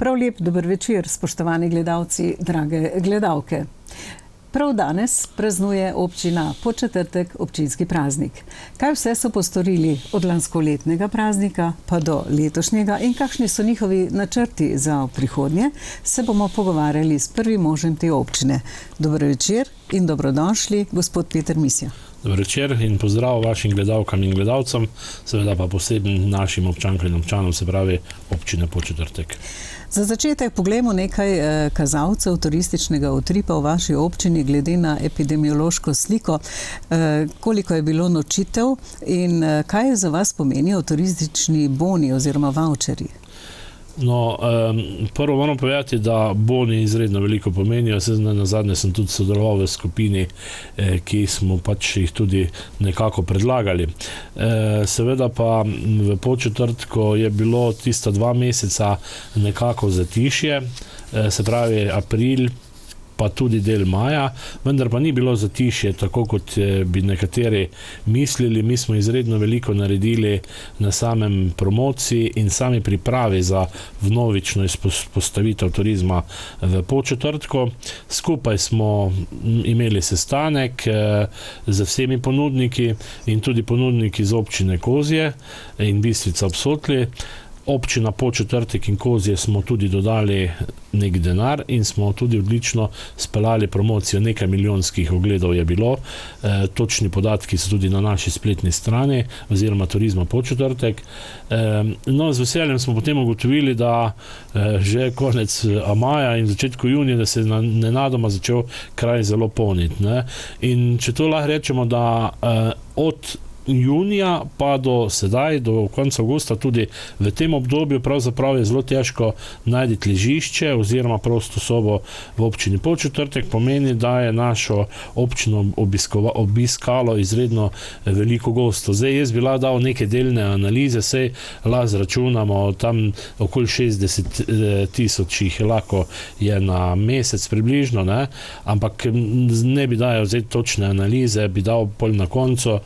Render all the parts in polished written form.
Prav lep dober večer, spoštovani gledalci, drage gledalke. Prav danes praznuje občina Podčetrtek občinski praznik. Kaj vse so postorili od lanskoletnega praznika pa do letošnjega in kakšni so njihovi načrti za prihodnje, se bomo pogovarjali s prvim možem te občine. Dober večer in dobrodošli, gospod Peter Misja. Dober večer in pozdrav vašim gledalkam in gledalcem, seveda pa posebno našim občankam in občanom, se pravi občine Podčetrtek. Za začetek poglejmo nekaj kazalcev turističnega utripa v vaši občini glede na epidemiološko sliko. Koliko je bilo nočitev in kaj za vas pomenijo turistični boni oziroma vaučerji? No, prvo moram povedati, da boni izredno veliko pomenijo. Nazadnje sem tudi sodeloval v skupini, ki smo pač jih tudi nekako predlagali. Seveda pa v Podčetrtku je bilo tista 2 meseca nekako zatišje, se pravi april, pa tudi del maja, vendar pa ni bilo zatišje, tako kot bi nekateri mislili. Mi smo izredno veliko naredili na samem promociji in sami pripravi za vnovično postavitev turizma v Podčetrtku. Skupaj smo imeli sestanek z vsemi ponudniki in tudi ponudniki iz občine Kozje in Bistrica ob Sotli. Občina Podčetrtek in Kozje smo tudi dodali nek denar in smo tudi odlično speljali promocijo, nekaj milijonskih ogledov je bilo. Točni podatki so tudi na naši spletni strani oziroma Turizma Podčetrtek. No, z veseljem smo potem ugotovili, da že konec maja in začetku junija, da se je nenadoma začel kraj zelo polniti, ne. In če to lahko rečemo, da od junija pa do sedaj, do konca avgusta, tudi v tem obdobju pravzaprav je zelo težko najti ležišče oziroma prosto sobo v občini Podčetrtek. Pomeni, da je našo občino obiskalo izredno veliko gostov. Zdaj jaz bi lahko dal neke delne analize, sej lahko zračunamo tam okoli 60 tisoč lahko je na mesec približno, ne? Ampak ne bi dajal zdaj točne analize, bi dal pol na koncu,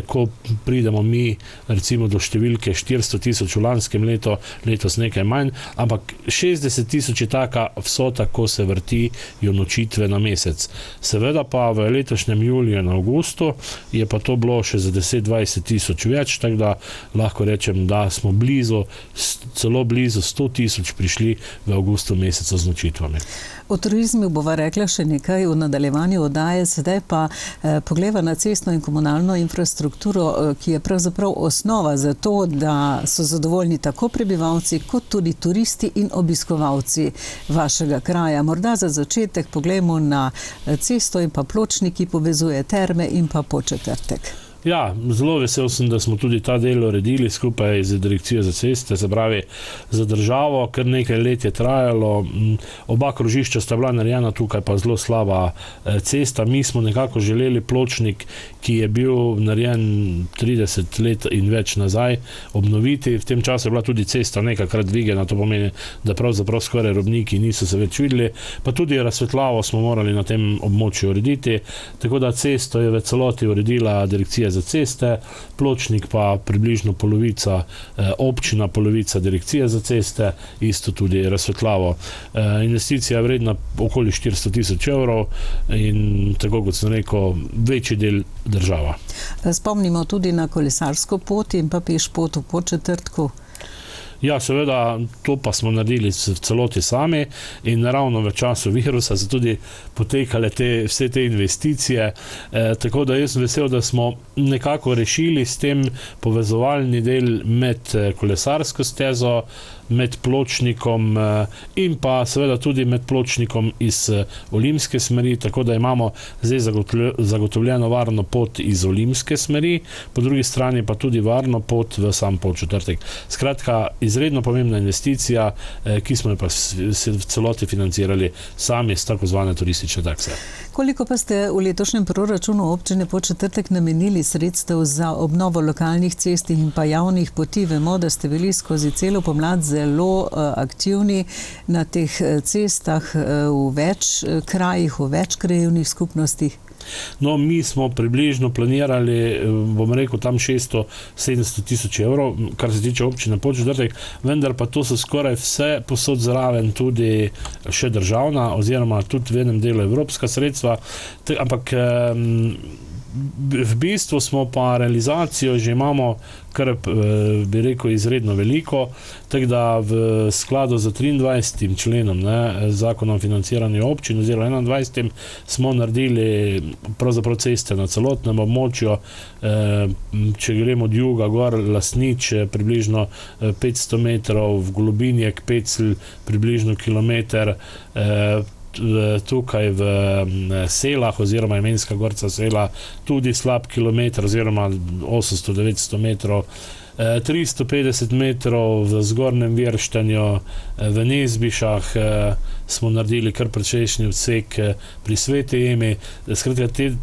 ko pridemo mi recimo do številke 400 tisoč v lanskem letu, letos nekaj manj, ampak 60 tisoč je taka vsota, ko se vrtijo nočitve na mesec. Seveda pa v letošnjem juliju in avgustu je pa to bilo še za 10-20 tisoč več, tako da lahko rečem, da smo celo blizu 100 tisoč prišli v avgustu mesecu z nočitvami. O turizmu bova rekla še nekaj v nadaljevanju oddaje, sedaj pa pogleda na cestno in komunalno infrastrukturo, ki je pravzaprav osnova za to, da so zadovoljni tako prebivalci, kot tudi turisti in obiskovalci vašega kraja. Morda za začetek poglejmo na cesto in pa pločnik, ki povezuje Terme in pa Podčetrtek. Ja, zelo vesel sem, da smo tudi ta del uredili skupaj z Direkcijo za ceste, se pravi za državo, ker nekaj let je trajalo. Oba krožišča sta bila narejena, tukaj pa zelo slaba cesta. Mi smo nekako želeli pločnik, ki je bil narejen 30 let in več nazaj, obnoviti. V tem času je bila tudi cesta nekajkrat dvigena, to pomeni, da pravzaprav skoraj robniki niso se več videli, pa tudi razsvetljavo smo morali na tem območju urediti, tako da cesto je v celoti uredila Direkcija za ceste, pločnik pa približno polovica občina, polovica Direkcija za ceste, isto tudi razsvetljavo. Investicija je vredna okoli 400 tisoč evrov in tako kot sem rekel, večji del država. Spomnimo tudi na kolesarsko pot in pa pešpot v Podčetrtku. Ja, seveda, to pa smo naredili v celoti sami in ravno v času virusa so tudi potekale vse te investicije, tako da jaz sem vesel, da smo nekako rešili s tem povezovalni del med kolesarsko stezo, med pločnikom in pa seveda tudi med pločnikom iz Olimske smeri, tako da imamo zdaj zagotovljeno varno pot iz Olimske smeri, po drugi strani pa tudi varno pot v sam Podčetrtek. Skratka, izredno pomembna investicija, ki smo jo pa v celoti financirali sami s tako zvane turistične takse. Koliko pa ste v letošnjem proračunu občine Podčetrtek namenili sredstev za obnovo lokalnih cest in pa javnih poti? Vemo, da ste bili skozi celo pomlad zelo aktivni na teh cestah v več krajih, v več krajevnih skupnostih. No, mi smo približno planirali, bom rekel, tam 600-700 tisoč evrov, kar se tiče občine Podčetrtek, vendar pa to so skoraj vse posod zraven tudi še državna oziroma tudi v enem delu evropska sredstva, ampak v bistvu smo pa realizacijo že imamo kar, bi rekel, izredno veliko, tako da v skladu z 23. členom zakona o financiranju občin oziroma 21. smo naredili pravzaprav ceste na celotnem območju, če gremo od juga gor, Lasnič približno 500 metrov, v Globinjek, Pecl približno kilometer, tukaj v Selah oziroma Imenska Gorca Sela tudi slab kilometer oziroma 800-900 metrov, 350 metrov v Zgornjem Virštanju, v Nezbišah smo naredili kar precejšnji odsek pri Sveti Emi, skratka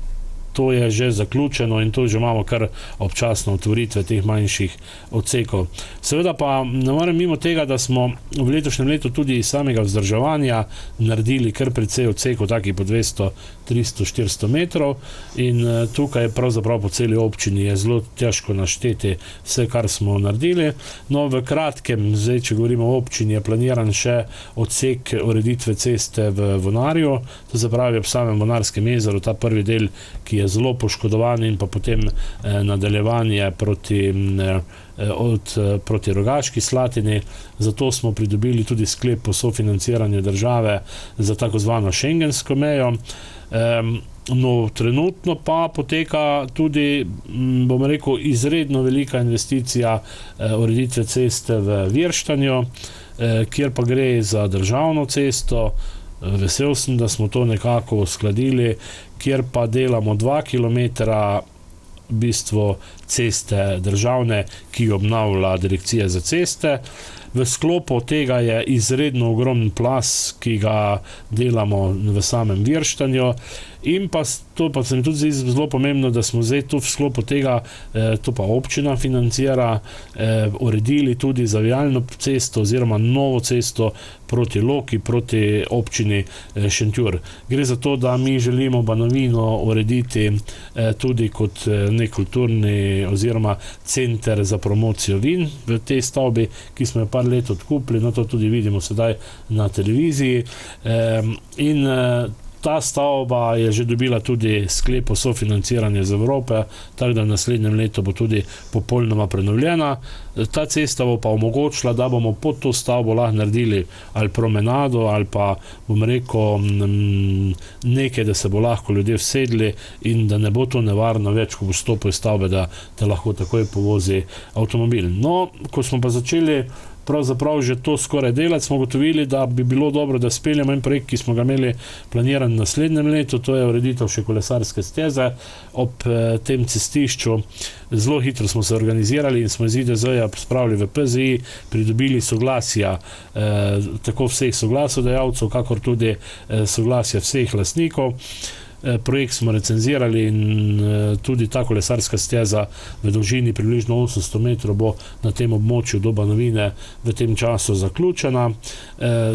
to je že zaključeno in to že imamo kar občasno otvoritve teh manjših odsekov. Seveda pa ne morem mimo tega, da smo v letošnjem letu tudi iz samega vzdrževanja naredili kar precej odsekov, takih po 200, 300, 400 metrov in tukaj pravzaprav po celi občini je zelo težko našteti vse, kar smo naredili. No, v kratkem, zdaj, če govorimo o občini, je planiran še odsek ureditve ceste v Vonarju, to se pravi ob samem Vonarskem jezeru, ta prvi del, ki je zelo poškodovan in pa potem nadaljevanje proti Rogaški Slatini. Zato smo pridobili tudi sklep o sofinanciranju države za tako zvano šengensko mejo. No, trenutno pa poteka tudi, bom rekel, izredno velika investicija ureditve ceste v Virštanju, kjer pa gre za državno cesto. Vesel sem, da smo to nekako uskladili, kjer pa delamo 2 kilometra v bistvu ceste državne, ki jo obnavlja Direkcija za ceste. V sklopu tega je izredno ogromen plaz, ki ga delamo v samem Virštanju in pa to pa se mi tudi zdi zelo pomembno, da smo zdaj tu v sklopu tega, to pa občina financira, uredili tudi zavijalno cesto oziroma novo cesto proti Loki, proti občini Šentjur. Gre za to, da mi želimo Banovino urediti tudi kot nek kulturni oziroma center za promocijo vin v tej stavbi, ki smo jo par let odkupili, no to tudi vidimo sedaj na televiziji in ta stavba je že dobila tudi sklep o sofinanciranju z Evrope, tako da v naslednjem letu bo tudi popolnoma prenovljena. Ta cesta bo pa omogočila, da bomo pod to stavbo lahko naredili ali promenado ali pa, bom rekel, nekaj, da se bo lahko ljudje vsedli in da ne bo to nevarno več, ko bo stopil iz stavbe, da te lahko takoj povozi avtomobil. No, ko smo pa začeli pravzaprav že to skoraj delati, smo gotovili, da bi bilo dobro, da speljamo en projekt, ki smo ga imeli planiran v naslednjem letu, to je ureditev še kolesarske steze ob tem cestišču. Zelo hitro smo se organizirali in smo iz IDZ-ja spravili v PZI, pridobili soglasja tako vseh soglasodajalcev, kakor tudi soglasja vseh lastnikov. Projekt smo recenzirali in tudi ta kolesarska steza v dolžini približno 800 metrov bo na tem območju do Banovine v tem času zaključena.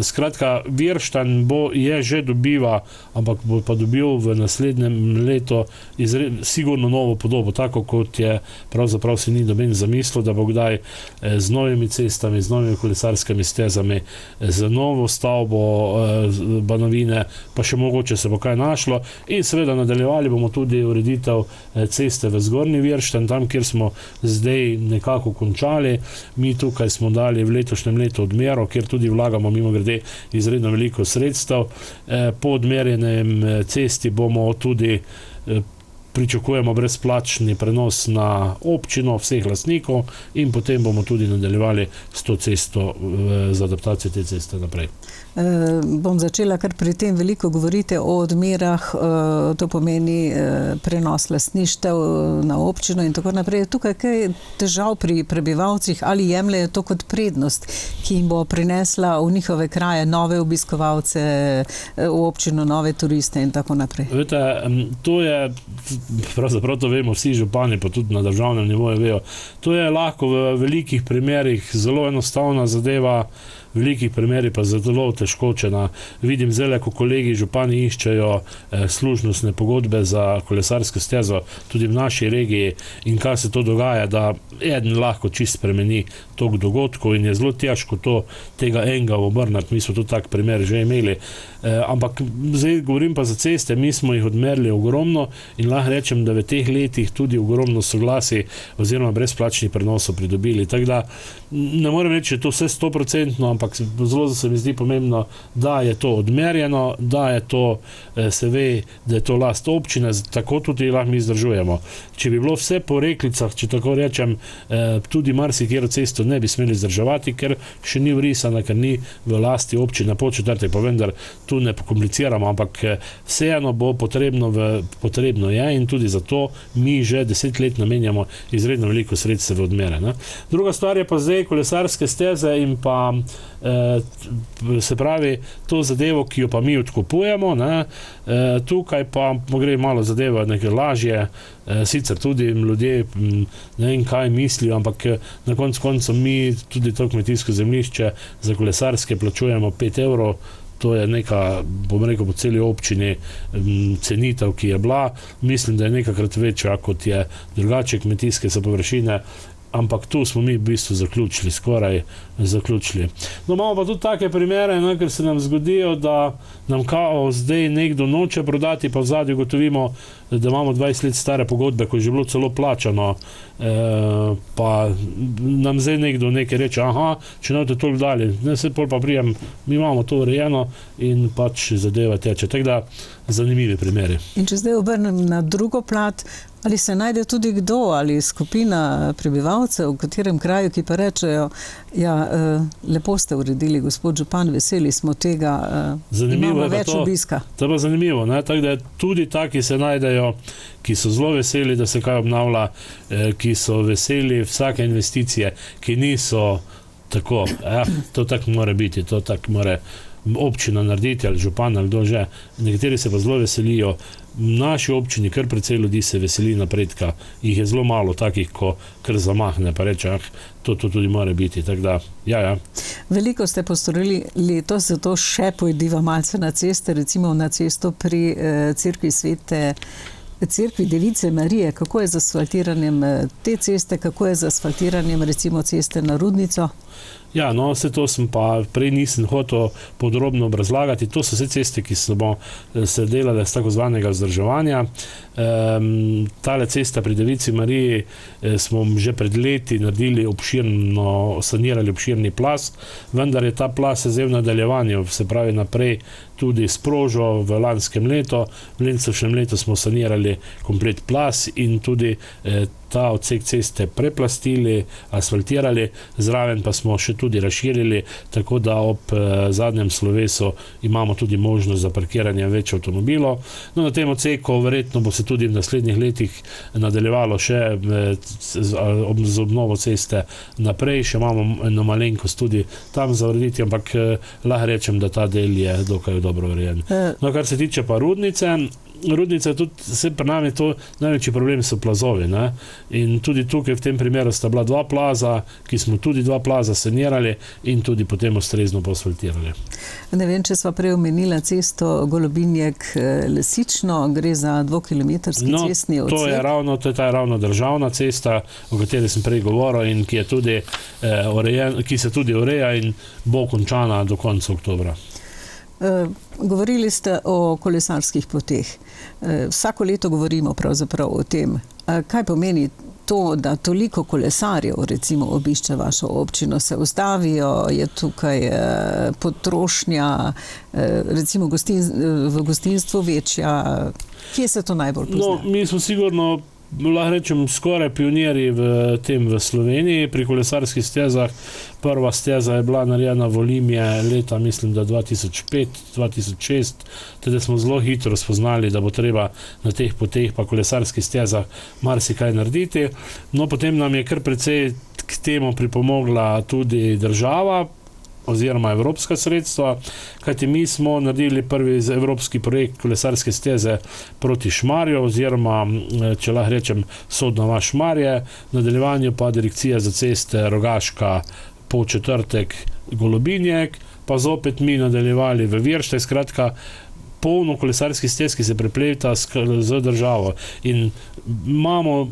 Skratka, Virštan je že dobiva, ampak bo pa dobil v naslednjem letu sigurno novo podobo, tako kot je pravzaprav si ni noben zamislil, da bo kdaj z novimi cestami, z novimi kolesarskimi stezami, z novo stavbo Banovine, pa še mogoče se bo kaj našlo. In seveda nadaljevali bomo tudi ureditev ceste v Zgornji Virštan, tam, kjer smo zdaj nekako končali. Mi tukaj smo dali v letošnjem letu odmero, kjer tudi vlagamo mimogrede izredno veliko sredstev. Po odmerjenem cesti bomo tudi pričakujemo brezplačni prenos na občino vseh lastnikov in potem bomo tudi nadaljevali s to cesto za adaptacijo te ceste naprej. Bom začela, ker pri tem veliko govorite o odmerah, to pomeni prenos lastništev na občino in tako naprej. Tukaj kaj težav pri prebivalcih ali jemljejo to kot prednost, ki jim bo prinesla v njihove kraje nove obiskovalce v občino, nove turiste in tako naprej? Vete, to je, pravzaprav to vemo vsi župani, pa tudi na državnem nivoju vejo, to je lahko v velikih primerih zelo enostavna zadeva, velikih primerih pa zelo težko, če vidim zdaj, ko kolegi župani iščejo služnostne pogodbe za kolesarsko stezo tudi v naši regiji in kaj se to dogaja, da eden lahko čist spremeni tok dogodkov in je zelo težko tega enega obrnati. Mi smo tudi tak primer že imeli. Ampak zdaj govorim pa za ceste, mi smo jih odmerili ogromno in lahko rečem, da v teh letih tudi ogromno soglasij oziroma brezplačnih prenosov pridobili. Tako da ne morem reči, da je to vse 100%, ampak zelo se mi zdi pomembno, da je to odmerjeno, da je to, se ve, da je to last občine, tako tudi lahko mi izdržujemo. Če bi bilo vse po reklicah, če tako rečem, tudi marsikero cesto ne bi smeli izdrževati, ker še ni vrisana, ker ni v lasti občine Podčetrtek, pa vendar tu ne kompliciramo, ampak vseeno bo potrebno je in tudi zato mi že 10 let namenjamo izredno veliko sredstev v odmere. Ne. Druga stvar je pa zdaj kolesarske steze in pa se pravi to zadevo, ki jo pa mi odkupujemo, ne. Tukaj pa gre malo zadeva nekaj lažje, sicer tudi ljudje ne vem kaj mislijo, ampak na koncu mi tudi to kmetijsko zemljišče za kolesarske plačujemo 5 €, to je neka, bom rekel, po celi občini cenitev, ki je bila, mislim, da je nekakrat večja, kot je drugače kmetijske površine, ampak tu smo mi v bistvu skoraj zaključili. No, imamo pa tudi take primere, ne, ker se nam zgodijo, da nam kao zdaj nekdo noče prodati, pa v zadnji gotovimo, da imamo 20 let stare pogodbe, ko je že bilo celo plačano, pa nam zdaj nekdo nekaj reče, če ne boste toliko dali, ne, se pol pa prijem, mi imamo to urejeno in pač zadeva teče. Tako da zanimivi primeri. In če zdaj obrnem na drugo plat, ali se najde tudi kdo ali skupina prebivalcev v katerem kraju, ki pa rečejo, lepo ste uredili, gospod župan, veseli smo tega, imamo več obiska. To je pa zanimivo, ne? Tako da tudi taki se najdejo, ki so zelo veseli, da se kaj obnavlja, ki so veseli vsake investicije, ki niso tako, to tako mora biti, to tako mora občina narediti ali župan ali kdo že. Nekateri se pa zelo veselijo. V naši občini kar precej ljudi se veseli napredka. Jih je zelo malo takih, ko kar zamahne, pa reče, to tudi mora biti. Tako da, ja. Veliko ste postorili letos, zato še pojdiva malce na ceste, recimo na cesto pri Cerkvi Device Marije. Kako je z asfaltiranjem te ceste, kako je z asfaltiranjem recimo ceste na Rudnico? Ja, no, vse to sem pa prej nisem hotel podrobno obrazlagati. To so vse ceste, ki smo se delale z tako zvanega vzdrževanja. Tale cesta pri Devici Mariji smo že pred leti naredili sanirali obširni plaz, vendar je ta plaz zdaj v nadaljevanju, se pravi naprej tudi sprožil v lanskem letu. V letošnjem letu smo sanirali komplet plaz in tudi ta odsek ceste preplastili, asfaltirali, zraven pa smo še tudi razširili, tako da ob zadnjem slovesu imamo tudi možnost za parkiranje več avtomobilov. No, na tem odseku verjetno bo se tudi v naslednjih letih nadaljevalo še z obnovo ceste naprej, še imamo eno malenkost tudi tam za urediti, ampak lahko rečem, da ta del je dokaj dobro urejen. No, kar se tiče pa Rudnica tudi, vse pri nami to največji problem so plazovi, ne? In tudi tukaj v tem primeru sta bila 2 plaza, ki smo tudi 2 plaza sanirali in tudi potem ustrezno posfaltirali. Ne vem, če sva prej omenila cesto Golobinjek-Lesično, gre za 2-kilometrski cestni odsek. To je ravno državna cesta, o kateri sem prej govoril in ki je tudi ki se tudi ureja in bo končana do konca oktobra. Govorili ste o kolesarskih poteh. Vsako leto govorimo pravzaprav o tem. Kaj pomeni to, da toliko kolesarjev recimo obišče vašo občino, se ustavijo, je tukaj potrošnja, recimo v gostinstvu večja? Kje se to najbolj pozna? No, mi smo sigurno, lahko rečem, skoraj pionirji v Sloveniji pri kolesarskih stezah. Prva steza je bila narejena v Olimje leta, mislim, da 2005-2006, teda smo zelo hitro spoznali, da bo treba na teh poteh pa kolesarskih stezah marsikaj narediti. No, potem nam je kar precej k temu pripomogla tudi država oziroma evropska sredstva, kajti mi smo naredili prvi evropski projekt kolesarske steze proti Šmarju oziroma, če lahko rečem, Sodna vas Šmarje, v nadaljevanju pa Direkcija za ceste Rogaška Podčetrtek Golobinjek, pa zopet mi nadaljevali v Virštaj, skratka polno kolesarskih stez, ki se prepleta z državo. In imamo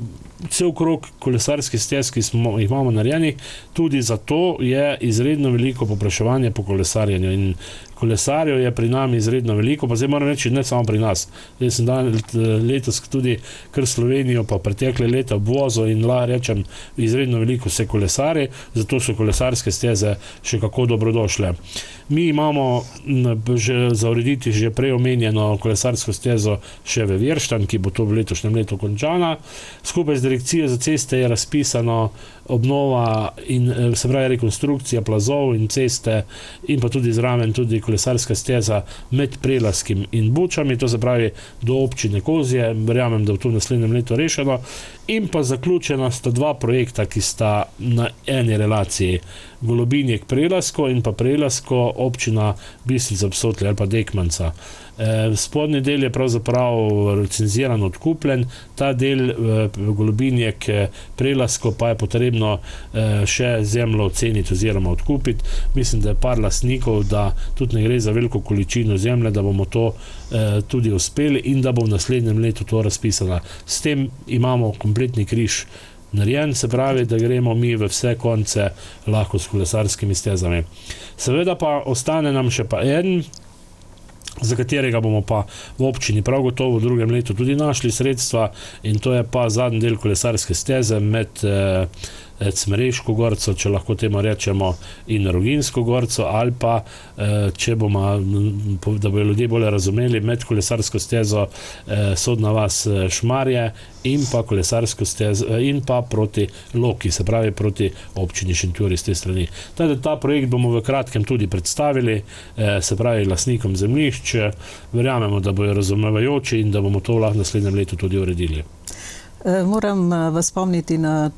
cel krog kolesarskih stez, ki jih imamo narejenih, tudi zato je izredno veliko povpraševanje po kolesarjenju. In kolesarjev je pri nami izredno veliko, pa zdaj moram reči, ne samo pri nas. Zdaj sem letos tudi kar Slovenijo, pa pretekle leta obvozil in lahko rečem, izredno veliko se kolesari, zato so kolesarske steze še kako dobrodošle. Mi imamo za urediti že prej omenjeno kolesarsko stezo še v Virštan, ki bo to v letošnjem letu končana. Skupaj z Direkcijo za ceste je razpisano obnova in se pravi rekonstrukcija plazov in ceste in pa tudi zraven tudi kolesarska steza med Prelaskim in Bučami, to se pravi do občine Kozje, verjamem, da bo to v naslednjem letu rešeno. In pa zaključena sta dva projekta, ki sta na eni relaciji, Golobinjek Prelasko in pa Prelasko občina Bistrica ob Sotli ali pa Dekmanca. Spodnji del je pravzaprav recenziran, odkupljen, ta del Golobinjek Prelasko pa je potrebno še zemljo oceniti oziroma odkupiti. Mislim, da je par lastnikov, da tudi ne gre za veliko količino zemlje, da bomo to tudi uspeli in da bo v naslednjem letu to razpisano. S tem imamo kompletni križ narejen, se pravi, da gremo mi v vse konce lahko s kolesarskimi stezami. Seveda pa ostane nam še pa en, za katerega bomo pa v občini prav gotovo v drugem letu tudi našli sredstva, in to je pa zadnji del kolesarske steze med Cmereško gorco, če lahko temu rečemo, in Roginsko gorco, ali pa, če bomo, da bojo ljudje bolje razumeli, med kolesarsko stezo Sodna vas Šmarje in pa kolesarsko stezo in pa proti Loki, se pravi proti občini Šentjur iz te strani. Ta projekt bomo v kratkem tudi predstavili, se pravi lastnikom zemljišč, verjamemo, da bojo razumevajoči in da bomo to lahko v naslednjem letu tudi uredili. Moram vas spomniti na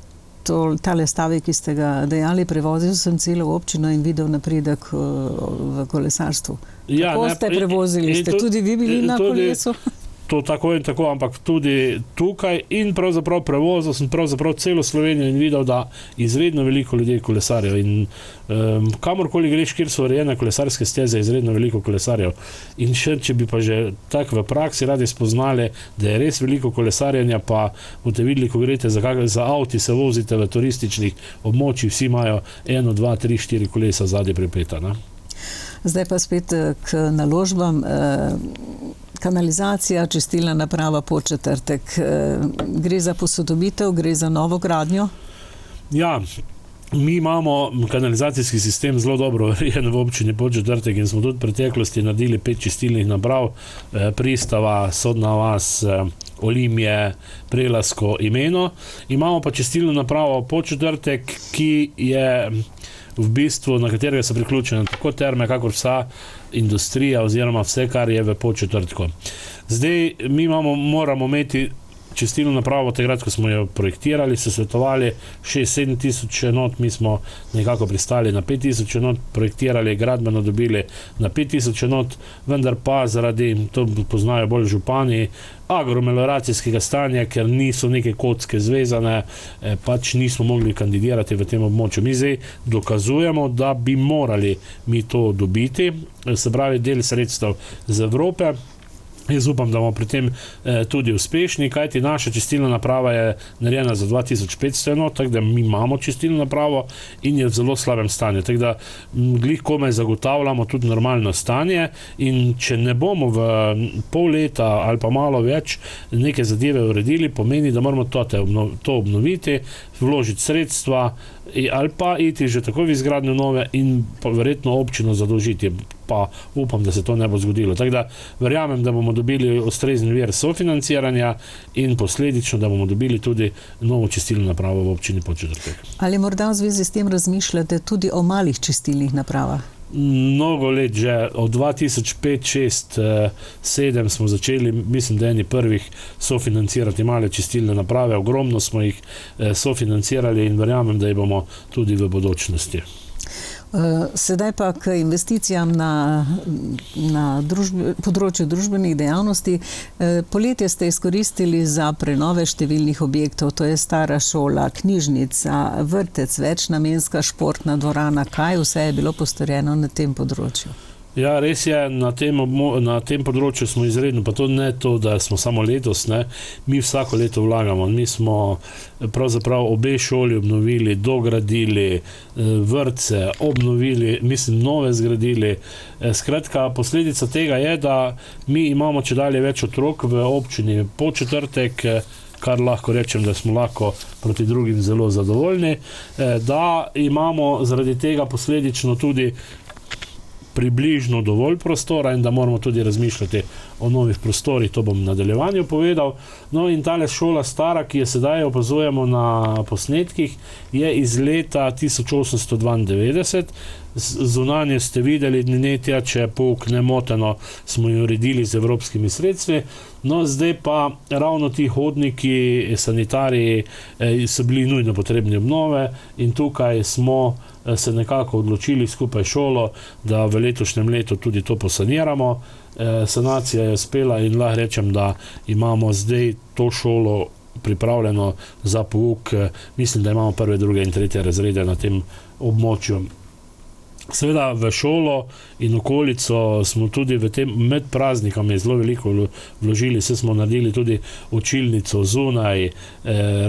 tale stavek, ki ste ga dejali, prevozil sem celo občino in videl napredek v kolesarstvu. Kako ste prevozili? Ste tudi vi bili na kolesu? To tako in tako, ampak tudi tukaj in pravzaprav prevozil sem pravzaprav celo Slovenijo in videl, da izredno veliko ljudi kolesarjev in kamorkoli greš, kjer so urejene kolesarske steze, izredno veliko kolesarjev. In še, če bi pa že tako v praksi radi spoznali, da je res veliko kolesarjenja, pa boste videli, ko greste za avti, se vozite v turističnih območjih, vsi imajo 1, 2, 3, 4 kolesa zadnje pripeta. Zdaj pa spet k naložbam. Kanalizacija, čistilna naprava Podčetrtek. Gre za posodobitev, gre za novo gradnjo? Ja, mi imamo kanalizacijski sistem zelo dobro urejen v občini Podčetrtek in smo tudi v preteklosti naredili 5 čistilnih naprav, Pristava, Sodna vas, Olimje, Prelasko, Imeno. Imamo pa čistilno napravo Podčetrtek, ki je v bistvu, na katerega so priključene tako terme, kakor vsa industrija oziroma vse, kar je v Podčetrtku. Zdaj, mi moramo imeti čistilno napravo, takrat, ko smo jo projektirali, se svetovali 6-7 tisoč enot, mi smo nekako pristali na 5 tisoč enot, projektirali, gradbeno dobili na 5 tisoč enot, vendar pa zaradi, to poznajo bolj župani, agromelioracijskega stanja, ker niso neke kocke zvezane, pač nismo mogli kandidirati v tem območju. Mi zdaj dokazujemo, da bi morali mi to dobiti, se pravi del sredstev z Evrope. Jaz upam, da bomo pri tem tudi uspešni, kajti naša čistilna naprava je narejena za 2500 enot, tako da mi imamo čistilno napravo in je v zelo slabem stanju. Tako da glih komaj zagotavljamo tudi normalno stanje in če ne bomo v pol leta ali pa malo več neke zadeve uredili, pomeni, da moramo to obnoviti, vložiti sredstva ali pa iti že tako v izgradnjo nove in pa verjetno občino zadolžiti. Pa upam, da se to ne bo zgodilo. Tako da verjamem, da bomo dobili ustrezen vir sofinanciranja in posledično, da bomo dobili tudi novo čistilno napravo v občini Podčetrtek. Ali morda v zvezi s tem razmišljate tudi o malih čistilnih napravah? Mnogo let že, od 2005, 6, 7 smo začeli, mislim, da eni prvih sofinancirati male čistilne naprave, ogromno smo jih sofinancirali in verjamem, da jih bomo tudi v bodočnosti. Sedaj pa k investicijam na področju družbenih dejavnosti. Poletje ste izkoristili za prenove številnih objektov, to je stara šola, knjižnica, vrtec, večnamenska športna dvorana. Kaj vse je bilo postorjeno na tem področju? Ja, res je, na tem področju smo izredno, pa to ne to, da smo samo letos, ne, mi vsako leto vlagamo. Mi smo pravzaprav obe šoli obnovili, dogradili, vrtce obnovili, nove zgradili. Skratka, posledica tega je, da mi imamo čedalje več otrok v občini Podčetrtek, kar lahko rečem, da smo lahko proti drugim zelo zadovoljni, da imamo zaradi tega posledično tudi približno dovolj prostora in da moramo tudi razmišljati o novih prostorih, to bom v nadaljevanju povedal. No in tale šola stara, ki jo sedaj opazujemo na posnetkih, je iz leta 1892. Zunanje ste videli, če je pouk nemoteno, smo jo uredili z evropskimi sredstvi. No, zdaj pa ravno ti hodniki, sanitariji so bili nujno potrebni obnove in tukaj smo se nekako odločili skupaj šolo, da v letošnjem letu tudi to posaniramo. Sanacija je uspela in lahko rečem, da imamo zdaj to šolo pripravljeno za pouk. Mislim, da imamo 1., 2. in 3. razrede na tem območju. Seveda v šolo in okolico smo tudi med praznikami zelo veliko vložili, se smo naredili tudi učilnico zunaj,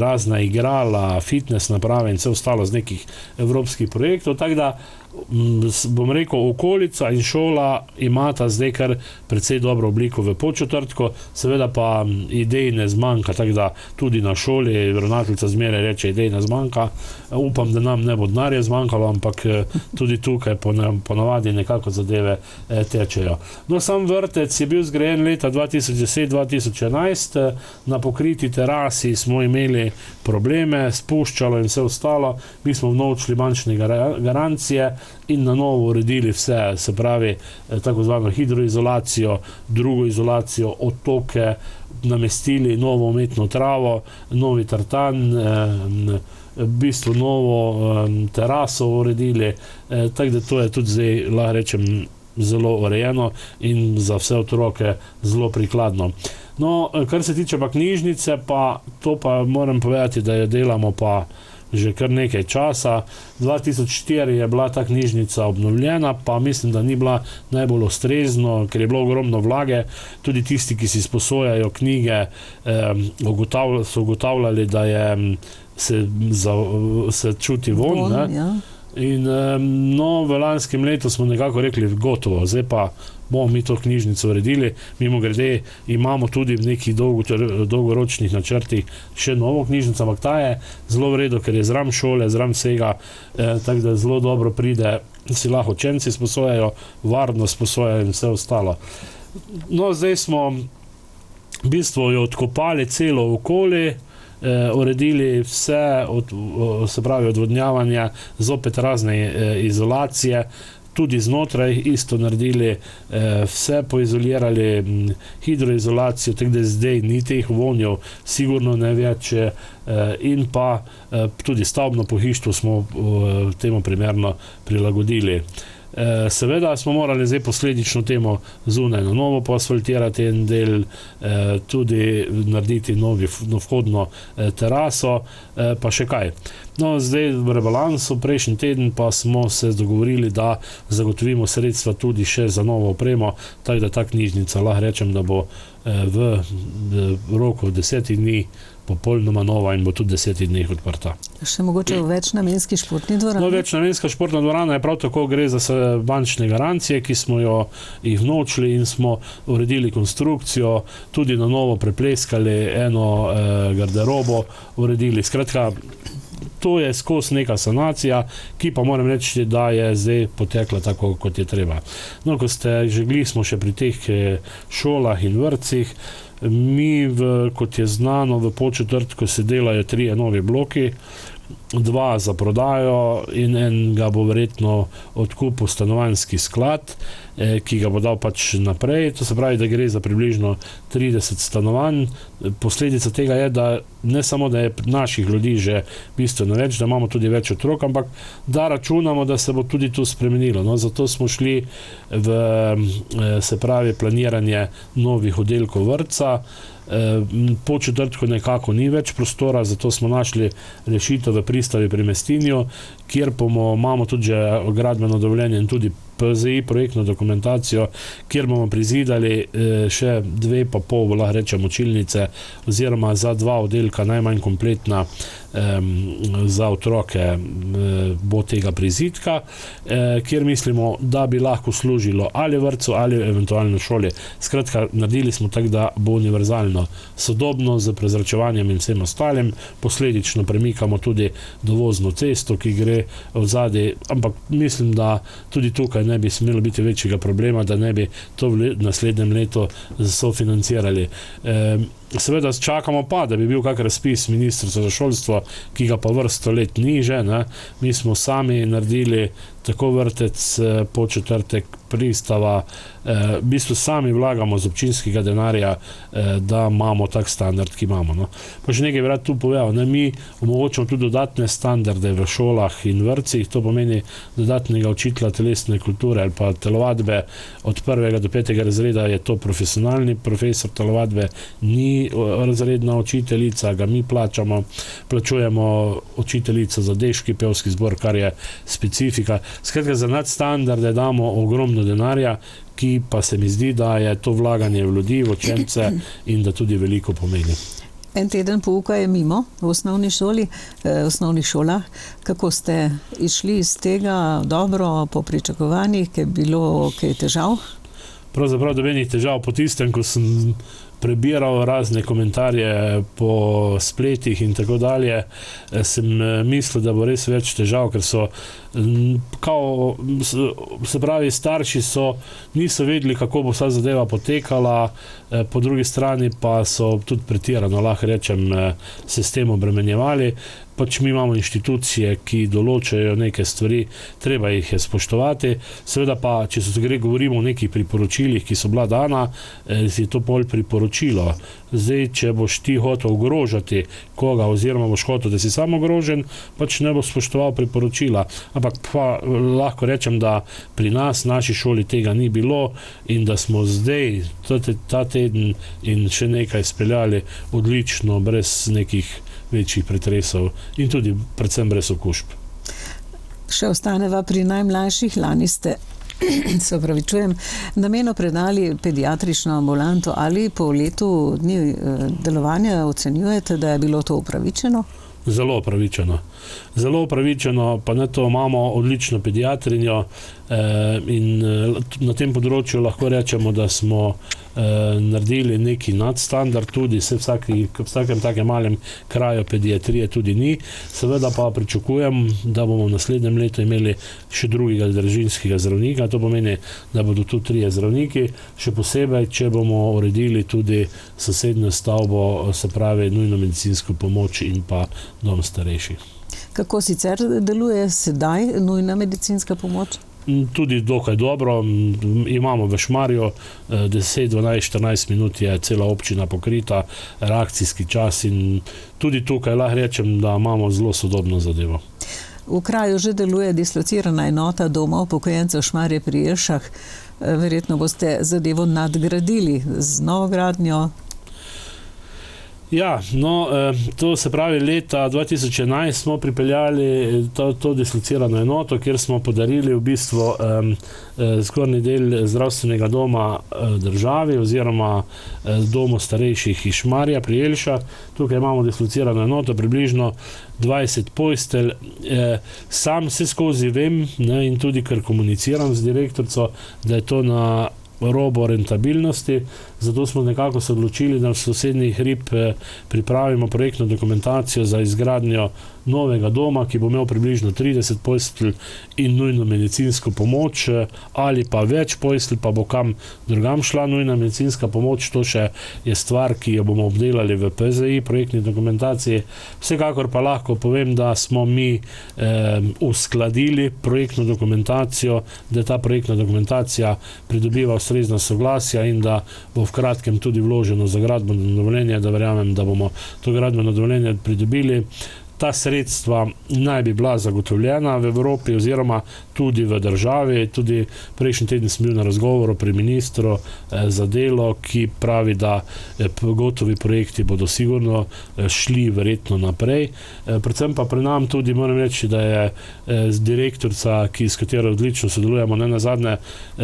razna igrala, fitness naprave in vse ostalo z nekih evropskih projektov, tako da bom rekel, okolica in šola imata zdaj kar precej dobro obliko v Podčetrtku, seveda pa idej ne zmanjka, tako da tudi na šoli ravnateljica zmeraj reče, idej ne zmanjka. Upam, da nam ne bo denarja zmanjkalo, ampak tudi tukaj ponavadi nekako zadeve tečejo. No, sam vrtec je bil zgrajen leta 2010-2011, na pokriti terasi smo imeli probleme, spuščalo in vse ostalo, mi smo vnovčili bančne garancije in na novo uredili vse, se pravi tako zvano hidroizolacijo, drugo izolacijo, odtoke, namestili novo umetno travo, novi tartan, v bistvu novo teraso uredili, tako da to je tudi zdaj, lahko rečem, zelo urejeno in za vse otroke zelo prikladno. No, kar se tiče pa knjižnice, pa to pa moram povedati, da jo delamo pa že kar nekaj časa. 2004 je bila ta knjižnica obnovljena, pa mislim, da ni bila najbolj ustrezno, ker je bilo ogromno vlage. Tudi tisti, ki si sposojajo knjige, so ugotavljali, da se čuti von. Ja. In v lanskem letu smo nekako rekli, gotovo, zdaj pa bomo mi to knjižnico uredili. Mimogrede imamo tudi v nekih dolgoročnih načrtih še novo knjižnico, ampak ta je zelo v redu, ker je zraven šole, zraven vsega, tako da zelo dobro pride, si lahko učenci sposojajo, varno sposojajo in vse ostalo. No, zdaj smo v bistvu jo odkopali celo okoli, uredili vse, se pravi odvodnjavanje, zopet razne izolacije, tudi znotraj isto naredili, vse poizolirali, hidroizolacijo, tako da zdaj ni teh vonjev, sigurno ne več, in pa tudi stavbno pohištvo smo temu primerno prilagodili. Seveda smo morali zdaj posledično temu zunaj na novo poasfaltirati en del, tudi narediti vhodno teraso, pa še kaj. No, zdaj v rebalansu prejšnji teden pa smo se dogovorili, da zagotovimo sredstva tudi še za novo opremo, tako da ta knjižnica, lahko rečem, da bo v roku 10 dni popolnoma nova in bo tudi 10 dneh odprta. Še mogoče v večnamenski športni dvorani? No, večnamenska športna dvorana je prav tako, gre za bančne garancije, ki smo jih vnovčili in smo uredili konstrukcijo, tudi na novo prepleskali eno garderobo, uredili. Skratka, to je skozi neka sanacija, ki pa moram reči, da je zdaj potekla tako, kot je treba. No, ko smo še pri teh šolah in vrtcih, mi, kot je znano, v Podčetrtku se delajo 3 novi bloki. 2 za prodajo in enega bo verjetno odkupil stanovanjski sklad, ki ga bo dal pač naprej. To se pravi, da gre za približno 30 stanovanj. Posledica tega je, da ne samo, da je naših ljudi že bistveno več, da imamo tudi več otrok, ampak da računamo, da se bo tudi to spremenilo. No, zato smo šli v, se pravi, planiranje novih oddelkov vrtca. Po četrtku nekako ni več prostora, zato smo našli rešitev v Pristavi pri Mestinju, kjer imamo tudi že gradbeno dovoljenje in tudi PZI, projektno dokumentacijo, kjer bomo prizidali še 2,5, lahko rečem, učilnice oziroma za 2 oddelka najmanj kompletna za otroke bo tega prizidka, kjer mislimo, da bi lahko služilo ali vrtcu ali eventualno šoli. Skratka, naredili smo tako, da bo univerzalno sodobno z prezračevanjem in vsem ostalim, posledično premikamo tudi dovozno cesto, ki gre odzadaj, ampak mislim, da tudi tukaj ne bi smelo biti večjega problema, da ne bi to v naslednjem letu sofinancirali. Seveda čakamo pa, da bi bil kak razpis Ministrstva za šolstvo, ki ga pa vrsto let ni že, ne. Mi smo sami naredili tako vrtec, Podčetrtek, Pristava, v bistvu sami vlagamo z občinskega denarja, da imamo tak standard, ki imamo. No. Pa še nekaj bi rad tu povedal, ne, mi omogočamo tudi dodatne standarde v šolah in vrtcih, to pomeni dodatnega učitelja telesne kulture ali pa telovadbe od 1. do 5. razreda je to profesionalni profesor telovadbe, ni razredna učiteljica, ga mi plačujemo učiteljico za deški pevski zbor, kar je specifika. Skratka, za nadstandarde damo ogromno denarja, ki pa se mi zdi, da je to vlaganje v ljudi, v učence in da tudi veliko pomeni. En teden pouka je mimo v osnovni šoli, osnovnih šolah. Kako ste išli iz tega dobro po pričakovanjih, ki je bilo kaj težav? Pravzaprav dobenih težav po tistem, ko sem prebiral razne komentarje po spletih in tako dalje, sem mislil, da bo res več težav, ker so se pravi, starši niso vedeli, kako bo vsa zadeva potekala, po drugi strani pa so tudi pretirano, lahko rečem, se s tem obremenjevali. Pač mi imamo inštitucije, ki določajo neke stvari, treba jih je spoštovati. Seveda pa, če govorimo o nekih priporočilih, ki so bila dana, je to bolj priporočilo. Zdaj, če boš ti hotel ogrožati koga oziroma boš hotel, da si sam ogrožen, pač ne boš spoštoval priporočila. Ampak pa lahko rečem, da pri nas, naši šoli tega ni bilo in da smo zdaj, ta teden in še nekaj speljali odlično, brez nekih večjih pretresov in tudi predvsem brez okužb. Še ostaneva pri najmlajših. Lani ste nameno predali pediatrično ambulanto. Ali po letu dni delovanja ocenjujete, da je bilo to upravičeno? Zelo upravičeno. Zelo upravičeno, pa ne to, imamo odlično pediatrinjo in na tem področju lahko rečemo, da smo naredili neki nadstandard tudi, v vsakem takem malem kraju pediatrije tudi ni. Seveda pa pričakujem, da bomo v naslednjem letu imeli še drugega družinskega zdravnika, to pomeni, da bodo tu 3 zdravniki, še posebej, če bomo uredili tudi sosednjo stavbo, se pravi nujno medicinsko pomoč in pa dom starejših. Kako sicer deluje sedaj nujna medicinska pomoč? Tudi dokaj dobro, imamo v Šmarju 10, 12, 14 minut je cela občina pokrita, reakcijski čas in tudi tukaj lahko rečem, da imamo zelo sodobno zadevo. V kraju že deluje dislocirana enota doma upokojencev Šmarje pri Jelšah. Verjetno boste zadevo nadgradili z novogradnjo. Ja, no, to se pravi, leta 2011 smo pripeljali to dislocirano enoto, kjer smo podarili v bistvu zgornji del zdravstvenega doma državi oziroma domu starejših iz Šmarja pri Jelšah. Tukaj imamo dislocirano enoto, približno 20 postelj. Sam vse skozi vem, ne, in tudi ker komuniciram z direktorico, da je to na robo rentabilnosti, zato smo nekako se odločili, da v sosednji hrib pripravimo projektno dokumentacijo za izgradnjo novega doma, ki bo imel približno 30 postelj in nujno medicinsko pomoč, ali pa več postelj, pa bo kam drugam šla nujna medicinska pomoč. To še je stvar, ki jo bomo obdelali v PZI, projektni dokumentaciji. Vsekakor pa lahko povem, da smo mi uskladili projektno dokumentacijo, da ta projektna dokumentacija pridobiva ustrezna soglasja in da bo v kratkem tudi vloženo za gradbeno dovoljenje, da verjamem, da bomo to gradbeno dovoljenje pridobili. Ta sredstva naj bi bila zagotovljena v Evropi oziroma tudi v državi. Tudi prejšnji teden sem bil na razgovoru pri ministru za delo, ki pravi, da gotovi projekti bodo sigurno šli verjetno naprej. Predvsem pa pri nam tudi moram reči, da je direktorica, s katero odlično sodelujemo, ne nazadnje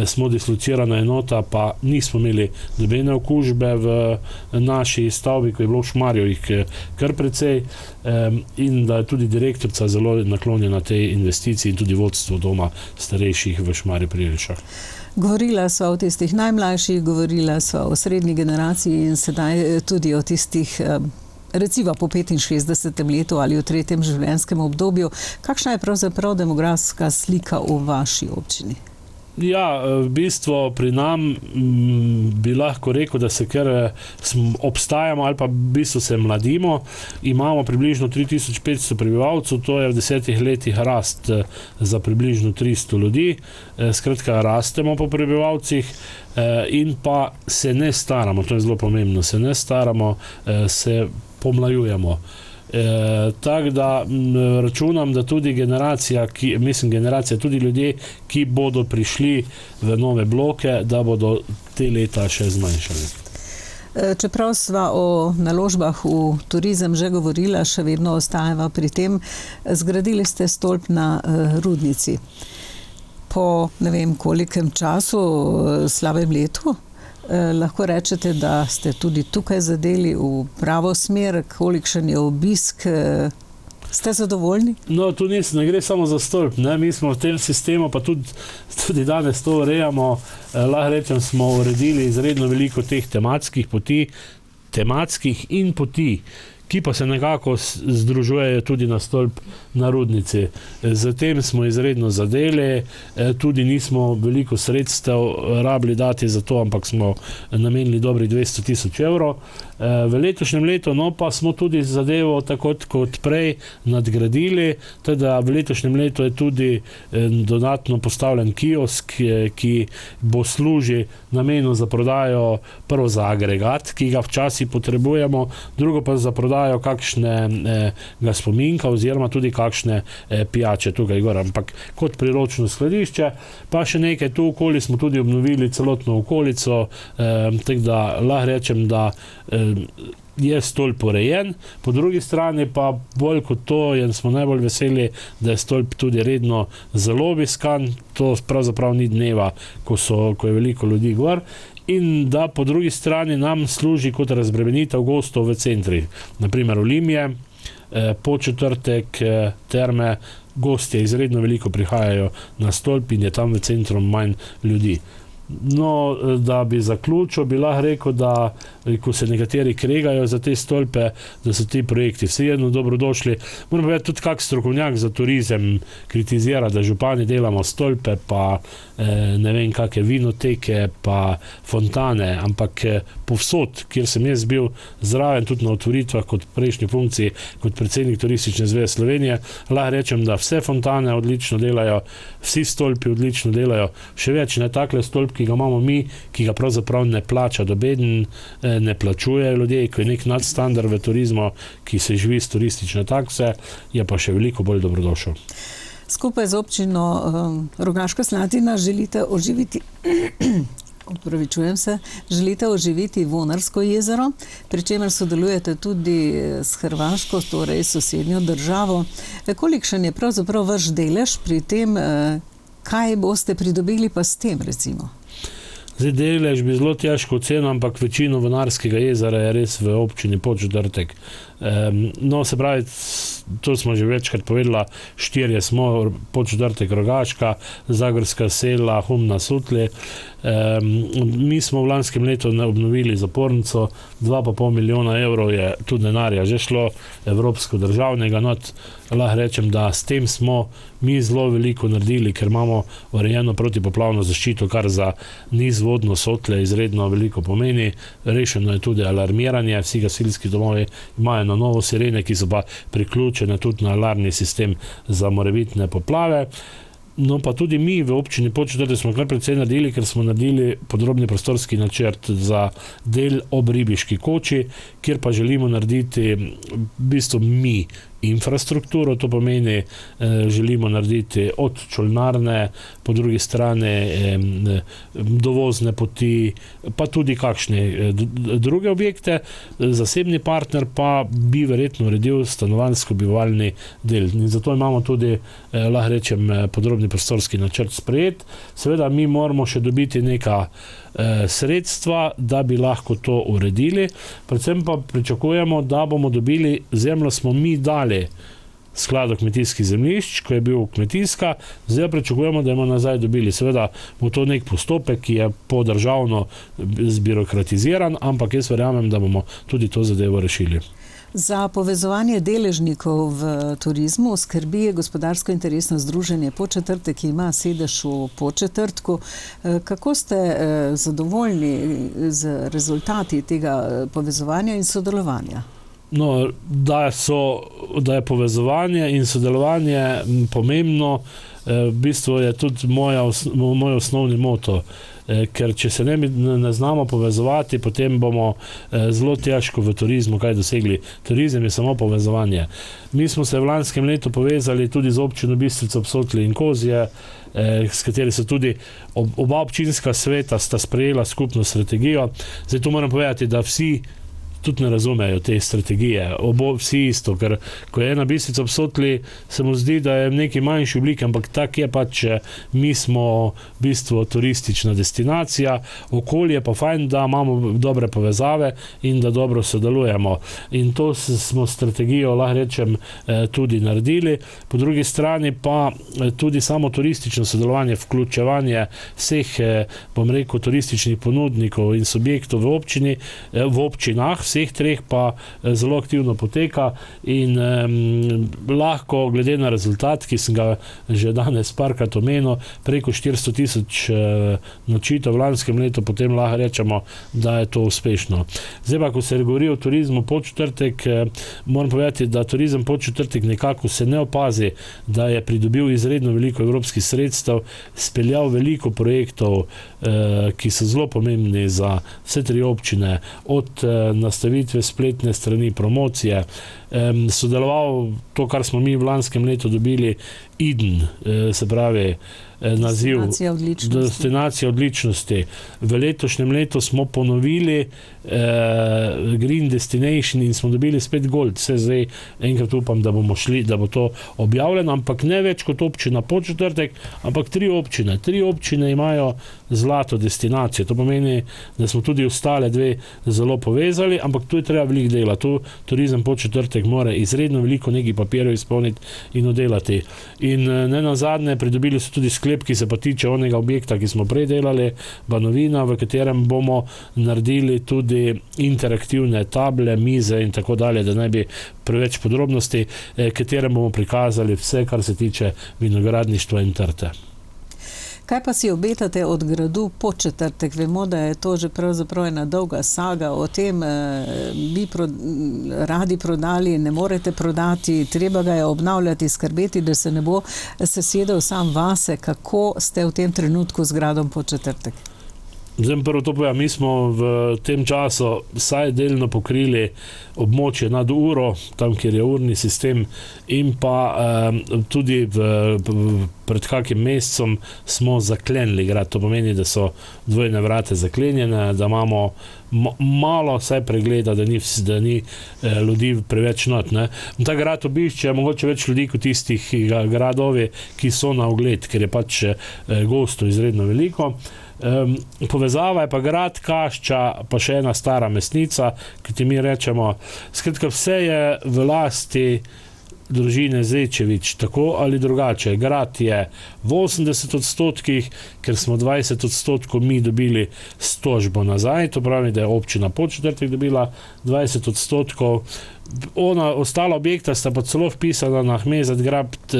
smo dislocirana enota, pa nismo imeli nobene okužbe v naši stavbi, ko je bilo v Šmarjovih kar precej, in da je tudi direktorica zelo naklonjena tej investiciji in tudi vodstvo doma starejših v Šmarju pri Jelšah. Govorila sva o tistih najmlajših, govorila sva o srednji generaciji in sedaj tudi o tistih recimo po 65. letu ali v 3. življenjskem obdobju. Kakšna je pravzaprav demografska slika v vaši občini? Ja, v bistvu pri nam bi lahko rekel, da se kar obstajamo ali pa v bistvu se mladimo. Imamo približno 3500 prebivalcev, to je v 10 letih rast za približno 300 ljudi. Skratka, rastemo po prebivalcih in pa se ne staramo, to je zelo pomembno, se ne staramo, se pomlajujemo. Tako da računam, da tudi generacija, tudi ljudje, ki bodo prišli v nove bloke, da bodo te leta še zmanjšali. Čeprav sva o naložbah v turizem že govorila, še vedno ostajava pri tem. Zgradili ste stolp na Rudnici. Po ne vem kolikem času, slabem letu, lahko rečete, da ste tudi tukaj zadeli v pravo smer, kolikšen je obisk, ste zadovoljni? No, tu ne gre samo za stolp, ne? Mi smo v tem sistemu, pa tudi danes to urejamo, lahko rečem, smo uredili izredno veliko teh tematskih poti, ki pa se nekako združujejo tudi na stolp na Rudnici. Zatem smo izredno zadeli, tudi nismo veliko sredstev rabili dati za to, ampak smo namenili dobrih 200 000 evrov. V letošnjem letu pa smo tudi zadevo tako kot prej nadgradili, teda v letošnjem letu je tudi dodatno postavljen kiosk, ki bo služi namenu za prodajo, prvo za agregat, ki ga včasih potrebujemo, drugo pa za prodajo kakšnega spominka oziroma tudi kakšne pijače tukaj gor, ampak kot priročno skladišče. Pa še nekaj tu okoli smo tudi obnovili celotno okolico, tako da lahko rečem, da je stolp urejen, po drugi strani pa bolj kot to smo najbolj veseli, da je stolp tudi redno zelo obiskan, to pravzaprav ni dneva, ko je veliko ljudi gor, in da po drugi strani nam služi kot razbremenitev gostov v centrih, naprimer Olimje, Podčetrtek, Terme, gostje izredno veliko prihajajo na stolp in je tam v centru manj ljudi. No, da bi zaključil, bi lahko rekel, da ko se nekateri kregajo za te stolpe, da so ti projekti vseeno dobrodošli. Moram povedati, tudi kak strokovnjak za turizem kritizira, da župani delamo stolpe, pa ne vem, kakšne vinoteke, pa fontane, ampak povsod, kjer sem jaz bil zraven, tudi na otvoritvah kot prejšnji funkciji, kot predsednik Turistične zveze Slovenije, lahko rečem, da vse fontane odlično delajo, vsi stolpi odlično delajo, še več, ne takle stolp, ki ga imamo mi, ki ga pravzaprav ne plača dobeden, ne plačujejo ljudje, ko je nek nadstandard v turizmu, ki se živi z turistične takse, je pa še veliko bolj dobrodošel. Skupaj z občino Rogaška Slatina želite oživiti Vonarsko jezero, pri čemer sodelujete tudi s Hrvaško, torej sosednjo državo. Kolikšen je pravzaprav vaš delež pri tem, kaj boste pridobili pa s tem, recimo? Zdaj delež bi zelo težko ocenil, ampak večino Vonarskega jezera je res v občini Podčetrtek. No, se pravi, to smo že večkrat povedala, 4 smo, Podčetrtek, Rogaška, Zagorska Sela, Humna, Sutli. Mi smo v lanskem letu obnovili zapornico, 2,5 milijona evrov je tu denarja že šlo, evropsko državnega, lahko rečem, da s tem smo mi zelo veliko naredili, ker imamo urejeno protipoplavno zaščito, kar za nizvodno Sotle izredno veliko pomeni. Rešeno je tudi alarmiranje, vsi gasilski domovi imajo na novo sirene, ki so pa priključene tudi na alarmni sistem za morebitne poplave. No pa tudi mi v občini Podčetrtek smo kar precej naredili, ker smo naredili podrobni prostorski načrt za del ob Ribiški koči, kjer pa želimo narediti v bistvu mi infrastrukturo, to pomeni, želimo narediti od čolnarne, po drugi strani dovozne poti, pa tudi kakšne druge objekte. Zasebni partner pa bi verjetno uredil stanovanjsko-bivalni del. In zato imamo tudi, lahko rečem, podrobni prostorski načrt sprejet. Seveda mi moramo še dobiti neka sredstva, da bi lahko to uredili. Predvsem pa pričakujemo, da bomo dobili, zemljo smo mi dali skladu kmetijskih zemljišč, ko je bil kmetijska, zdaj pričakujemo, da bomo nazaj dobili. Seveda bo to nek postopek, ki je podržavno zbirokratiziran, ampak jaz verjamem, da bomo tudi to zadevo rešili. Za povezovanje deležnikov v turizmu skrbi gospodarsko interesno združenje Podčetrtek, ki ima sedež v Podčetrtku. Kako ste zadovoljni z rezultati tega povezovanja in sodelovanja? No, da je povezovanje in sodelovanje pomembno, v bistvu je tudi moj osnovni moto. Ker če se ne znamo povezovati, potem bomo zelo težko v turizmu kaj dosegli. Turizem je samo povezovanje. Mi smo se v lanskem letu povezali tudi z občino Bistrica ob Sotli in Kozje, s kateri so tudi oba občinska sveta sta sprejela skupno strategijo. Zdaj tu moram povedati, da vsi tudi ne razumejo te strategije, vsi isto, ker ko je ena Bistrica ob Sotli, se mu zdi, da je v neki manjši obliki, ampak tak je pač, mi smo v bistvu turistična destinacija, okolje pa fajn, da imamo dobre povezave in da dobro sodelujemo. In to smo strategijo, lahko rečem, tudi naredili. Po drugi strani pa tudi samo turistično sodelovanje, vključevanje vseh, bom rekel, turističnih ponudnikov in subjektov v občinah, vseh treh pa zelo aktivno poteka in lahko, glede na rezultat, ki sem ga že danes parkrat omenil, preko 400,000 nočitev v lanskem letu, potem lahko rečemo, da je to uspešno. Zdaj pa, ko se govori o turizmu Podčetrtek, moram povedati, da turizem Podčetrtek nekako se ne opazi, da je pridobil izredno veliko evropskih sredstev, speljal veliko projektov, ki so zelo pomembni za vse tri občine, od nastavitve spletne strani, promocije, sodeloval to, kar smo mi v lanskem letu dobili, IDN, se pravi naziv Destinacija odličnosti. V letošnjem letu smo ponovili Green Destination in smo dobili spet Gold. Zdaj enkrat upam, da bomo šli, da bo to objavljeno, ampak ne več kot občina Podčetrtek, ampak 3 občine. 3 občine imajo zlato destinacijo. To pomeni, da smo tudi ostale 2 zelo povezali, ampak tu je treba veliko dela. Tu turizem Podčetrtek mora izredno veliko nekaj papirjev izpolniti in oddelati. In ne nazadnje pridobili so tudi sklep, ki se pa tiče onega objekta, ki smo prej delali, Banovina, v katerem bomo naredili tudi interaktivne table, mize in tako dalje, da ne bi preveč podrobnosti, katerem bomo prikazali vse, kar se tiče vinogradništva in trte. Kaj pa si obetate od gradu Podčetrtek? Vemo, da je to že pravzaprav ena dolga saga, o tem bi radi prodali, ne morete prodati, treba ga je obnavljati, skrbeti, da se ne bo sesedel sam vase. Kako ste v tem trenutku z gradom Podčetrtek? Zdaj prvo to povem, mi smo v tem času vsaj delno pokrili območje nad uro, tam, kjer je urni sistem, in pa tudi pred kakim mesecem smo zaklenili grad. To pomeni, da so dvojne vrate zaklenjene, da imamo malo vsaj pregleda, da ni ljudi preveč not. Ta grad obišče mogoče več ljudi kot tistih gradovi, ki so na ogled, ker je pač gostov izredno veliko. Povezava je pa grad Kašča, pa še ena stara mesnica, ki ti mi rečemo, skratka vse je v lasti družine Zečevič, tako ali drugače. Grad je v 80%, ker smo 20% mi dobili s tožbo nazaj, to pravi, da je občina Podčetrtek dobila 20%. Ostala objekta sta pa celo vpisana na Hmezat Grabt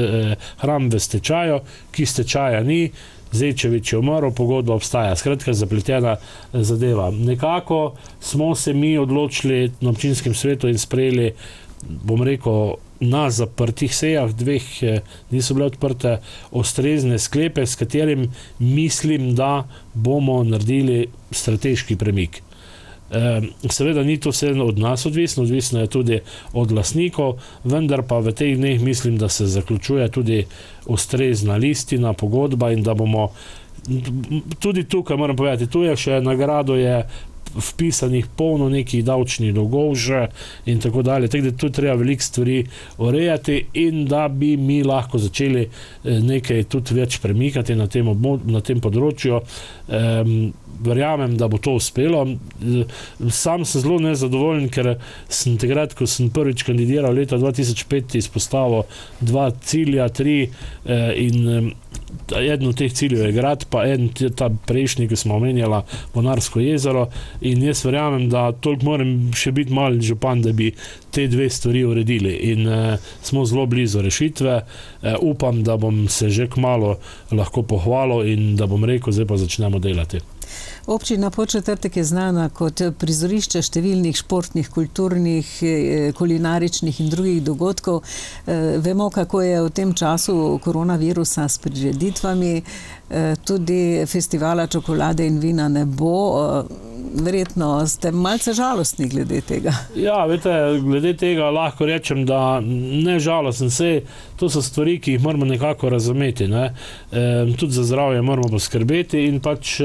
hram v stečaju, ki stečaja ni, Zečevič je umrl, pogodba obstaja. Skratka, zapletena zadeva. Nekako smo se mi odločili na občinskem svetu in sprejeli, bom rekel, na zaprtih sejah, 2 niso bile odprte, ustrezne sklepe, s katerim mislim, da bomo naredili strateški premik. Seveda ni to vse od nas odvisno je tudi od lastnikov, vendar pa v teh dneh mislim, da se zaključuje tudi ustrezna listina, pogodba in da bomo tudi tukaj, moram povedati, tu je še nagrado je vpisanih polno nekih davčnih dolgov že in tako dalje, tako da tu treba veliko stvari urejati in da bi mi lahko začeli nekaj tudi več premikati na tem področju. Verjamem, da bo to uspelo. Sam sem zelo nezadovoljen, ker sem takrat, ko sem prvič kandidiral leta 2005, izpostavil 2 cilja, 3 in eden od teh ciljev je grad, pa eden ta prejšnji, ki smo omenjala, Bonarsko jezero, in jaz verjamem, da toliko moram še biti mali župan, da bi te 2 stvari uredili in smo zelo blizu rešitve. Upam, da bom se že kmalu lahko pohvalil in da bom rekel, zdaj pa začnemo delati. Občina Podčetrtek je znana kot prizorišče številnih športnih, kulturnih, kulinaričnih in drugih dogodkov. Vemo, kako je v tem času koronavirusa s prireditvami, tudi festivala čokolade in vina ne bo. Verjetno ste malce žalostni glede tega. Ja, veste, glede tega lahko rečem, da ne žalosten, to so stvari, ki jih moramo nekako razumeti, ne. Tudi za zdravje moramo poskrbeti in pač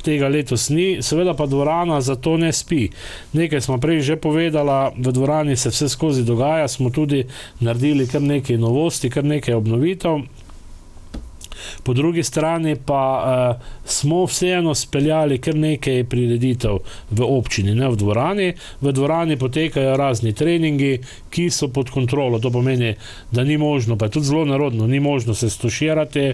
tega letos ni, seveda pa dvorana za to ne spi. Nekaj smo prej že povedala, v dvorani se vse skozi dogaja, smo tudi naredili kar nekaj novosti, kar nekaj obnovitev. Po drugi strani pa smo vseeno speljali kar nekaj prireditev v občini, ne v dvorani. V dvorani potekajo razni treningi, ki so pod kontrolo. To pomeni, da ni možno, pa je tudi zelo narodno, ni možno se stoširati,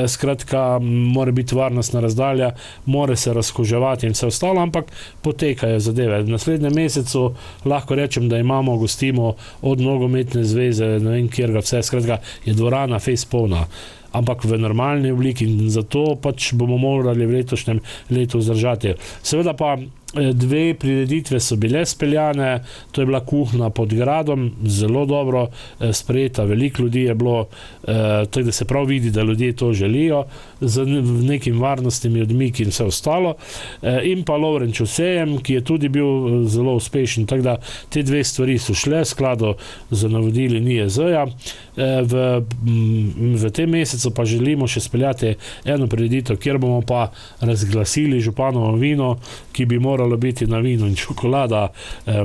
skratka, mora biti varnostna razdalja, mora se razkuževati in vse ostalo, ampak potekajo zadeve. V naslednjem mesecu lahko rečem, da gostimo od nogometne zveze, ne vem kjer ga vse, skratka, je dvorana fejst polna. Ampak v normalni obliki in zato pač bomo morali v letošnjem letu vzdržati. Seveda pa 2 prireditve so bile speljane, to je bila kuhna pod gradom, zelo dobro sprejeta, veliko ljudi je bilo, tako da se prav vidi, da ljudje to želijo, z nekim varnostnimi odmiki in vse ostalo. In pa Lovrenčev sejem, ki je tudi bil zelo uspešen, tako da te 2 stvari so šle v skladu z navodili NIJZ-ja. V tem mesecu pa želimo še speljati eno prireditev, kjer bomo pa razglasili županovo vino, ki bi moralo biti na vino in čokolada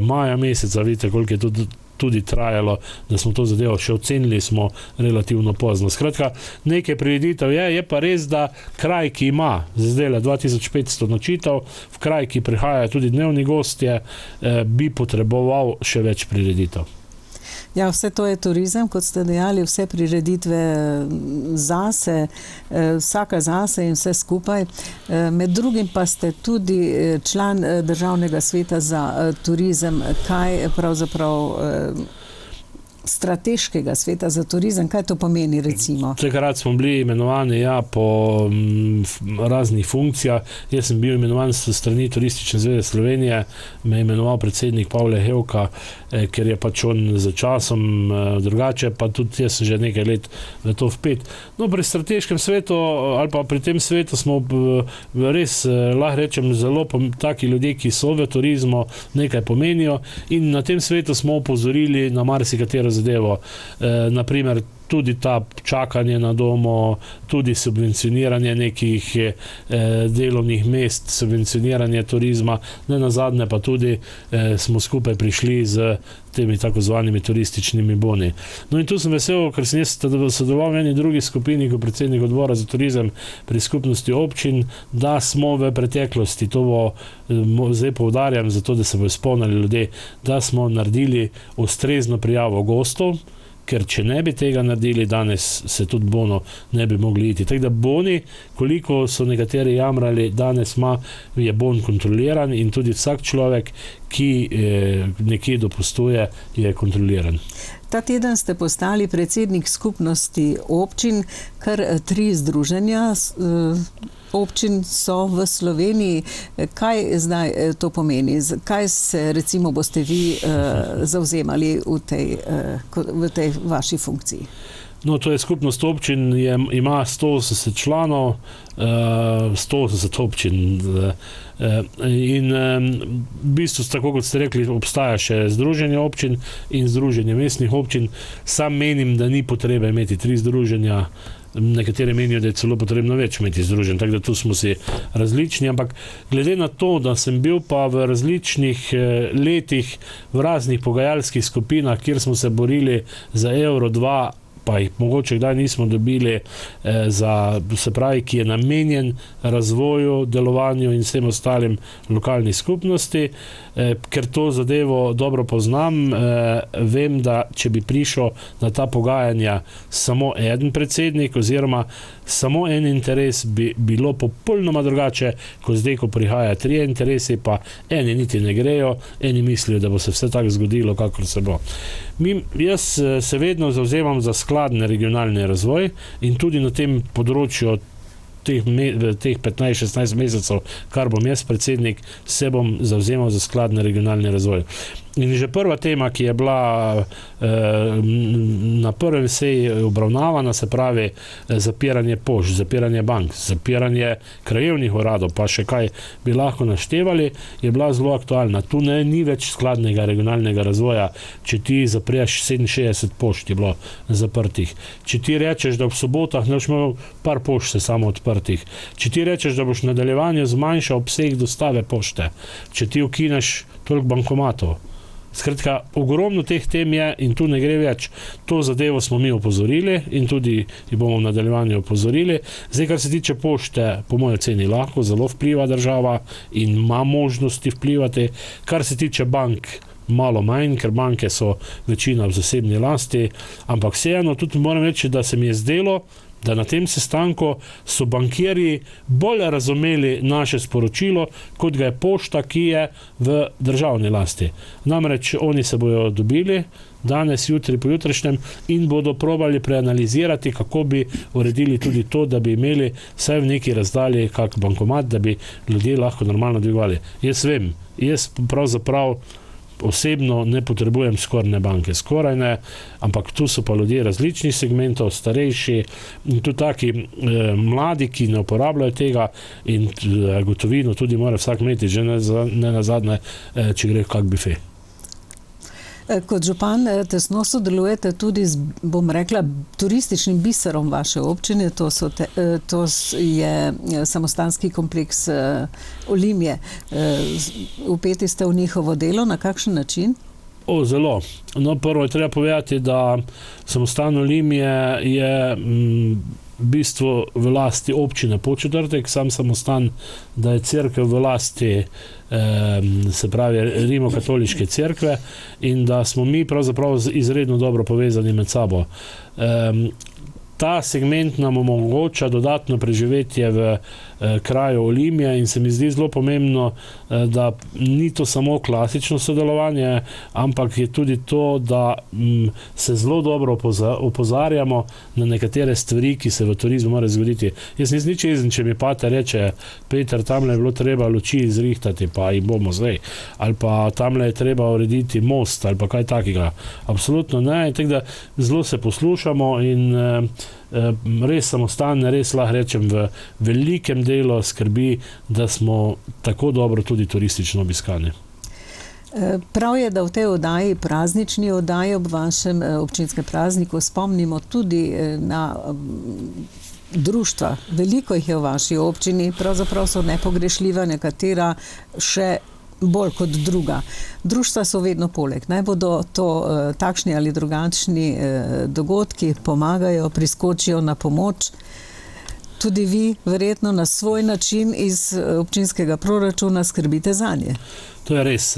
maja meseca, vidite, koliko je tudi trajalo, da smo to zadevo še ocenili, smo relativno pozno. Skratka, nekaj prireditev je pa res, da kraj, ki ima zdaj 2500 nočitev, v kraj, ki prihajajo tudi dnevni gostje, bi potreboval še več prireditev. Ja, vse to je turizem, kot ste dejali, vse prireditve zase, vsaka zase in vse skupaj. Med drugim pa ste tudi član Državnega sveta za turizem. Kaj pravzaprav strateškega sveta za turizem, kaj to pomeni recimo? Takrat smo bili imenovani po raznih funkcijah. Jaz sem bil imenovan s strani Turistične zveze Slovenije, me je imenoval predsednik Pavle Hevka, ker je pač on za časom drugače, pa tudi jaz sem že nekaj let v to vpet. No, pri strateškem svetu ali pa pri tem svetu smo res, lahko rečem, zelo taki ljudje, ki so v turizmu, nekaj pomenijo in na tem svetu smo opozorili na marsikatero zadevo. Naprimer, tudi ta čakanje na domu, tudi subvencioniranje nekih delovnih mest, subvencioniranje turizma, ne nazadnje pa tudi smo skupaj prišli z temi tako zvanimi turističnimi boni. No in tu sem vesel, ker sem jaz sodeloval v eni drugi skupini kot predsednik odbora za turizem pri skupnosti občin, da smo v preteklosti, to zdaj poudarjam, zato da se bo spomnili ljudje, da smo naredili ustrezno prijavo gostov, ker če ne bi tega naredili, danes se tudi Bono ne bi mogli iti. Tako da Boni, koliko so nekateri jamrali, danes je Bon kontroliran in tudi vsak človek, ki nekje dopustuje, je kontroliran. Ta teden ste postali predsednik skupnosti občin, kar 3 združenja občin so v Sloveniji. Kaj zdaj to pomeni? Kaj se recimo boste vi zavzemali v tej vaši funkciji? No, to je skupnost občin, ima 180 članov, 180 občin in v bistvu, tako kot ste rekli, obstaja še združenje občin in združenje mestnih občin. Sam menim, da ni potrebe imeti 3 združenja, nekateri menijo, da je celo potrebno več imeti združenj, tako da tu smo si različni, ampak glede na to, da sem bil pa v različnih letih v raznih pogajalskih skupinah, kjer smo se borili za Euro 2, pa jih mogoče kdaj nismo dobili, se pravi, ki je namenjen razvoju, delovanju in vsem ostalim lokalnih skupnosti, ker to zadevo dobro poznam, vem, da če bi prišel na ta pogajanja samo eden predsednik oziroma samo en interes, bi bilo popolnoma drugače, kot zdaj, ko prihaja 3 interesi, pa eni niti ne grejo, eni mislijo, da bo se vse tako zgodilo, kakor se bo. Jaz se vedno zavzemam za skladen regionalni razvoj in tudi na tem področju teh 15-16 mesecev, kar bom jaz predsednik, se bom zavzemal za skladen regionalni razvoj. In že prva tema, ki je bila na prvem seji obravnavana, se pravi zapiranje pošt, zapiranje bank, zapiranje krajevnih uradov, pa še kaj bi lahko naštevali, je bila zelo aktualna. Tu ni več skladnega regionalnega razvoja, če ti zapreš 67 pošt je bilo zaprtih. Če ti rečeš, da v sobotah ne boš imel par pošt se samo odprtih. Če ti rečeš, da boš v nadaljevanju zmanjšal obseg dostave pošte. Če ti ukineš toliko bankomatov. Skratka, ogromno teh tem je in tu ne gre več. To zadevo smo mi opozorili in tudi jih bomo v nadaljevanju opozorili. Zdaj, kar se tiče pošte, po moji oceni lahko zelo vpliva država in ima možnosti vplivati. Kar se tiče bank, malo manj, ker banke so večina v zasebni lasti, ampak vseeno tudi moram reči, da se mi je zdelo, da na tem sestanku so bankirji bolj razumeli naše sporočilo, kot ga je pošta, ki je v državni lasti. Namreč oni se bojo dobili danes, jutri, pojutrišnjem in bodo probali preanalizirati, kako bi uredili tudi to, da bi imeli vsaj v neki razdalji kak bankomat, da bi ljudje lahko normalno dvigovali. Jaz vem, jaz pravzaprav osebno ne potrebujem skoraj banke, skoraj ne, ampak tu so pa ljudje različnih segmentov, starejši in tudi taki mladi, ki ne uporabljajo tega in gotovino tudi mora vsak imeti, že ne nazadnje, če gre v kak bife. Kot župan tesno sodelujete tudi z, bom rekla, turističnim biserom vaše občine, to je samostanski kompleks Olimje. Vpeti ste v njihovo delo, na kakšen način? Zelo. No, prvo je treba povedati, da samostan Olimje je v bistvu v lasti občine Podčetrtek, sam samostan, da je cerkev v lasti se pravi rimokatoliške cerkve in da smo mi pravzaprav izredno dobro povezani med sabo. Ta segment nam omogoča dodatno preživetje v kraju Olimje in se mi zdi zelo pomembno, da ni to samo klasično sodelovanje, ampak je tudi to, da se zelo dobro opozarjamo na nekatere stvari, ki se v turizmu morajo zgoditi. Jaz nisem nič jezen, če mi pater reče, Peter, tamle je bilo treba luči izrihtati, pa jih bomo zdaj, ali pa tamle je treba urediti most, ali pa kaj takega. Absolutno ne, tako da zelo se poslušamo in res samostan, res lahko rečem, v velikem delu skrbi, da smo tako dobro tudi turistično obiskani. Prav je, da v tej oddaji, praznični oddaji ob vašem občinskem prazniku spomnimo tudi na društva. Veliko jih je v vaši občini, pravzaprav so nepogrešljiva, nekatera še bolj kot druga. Društva so vedno poleg. Naj bodo to takšni ali drugačni dogodki, pomagajo, priskočijo na pomoč. tudi vi verjetno na svoj način iz občinskega proračuna skrbite zanje. To je res.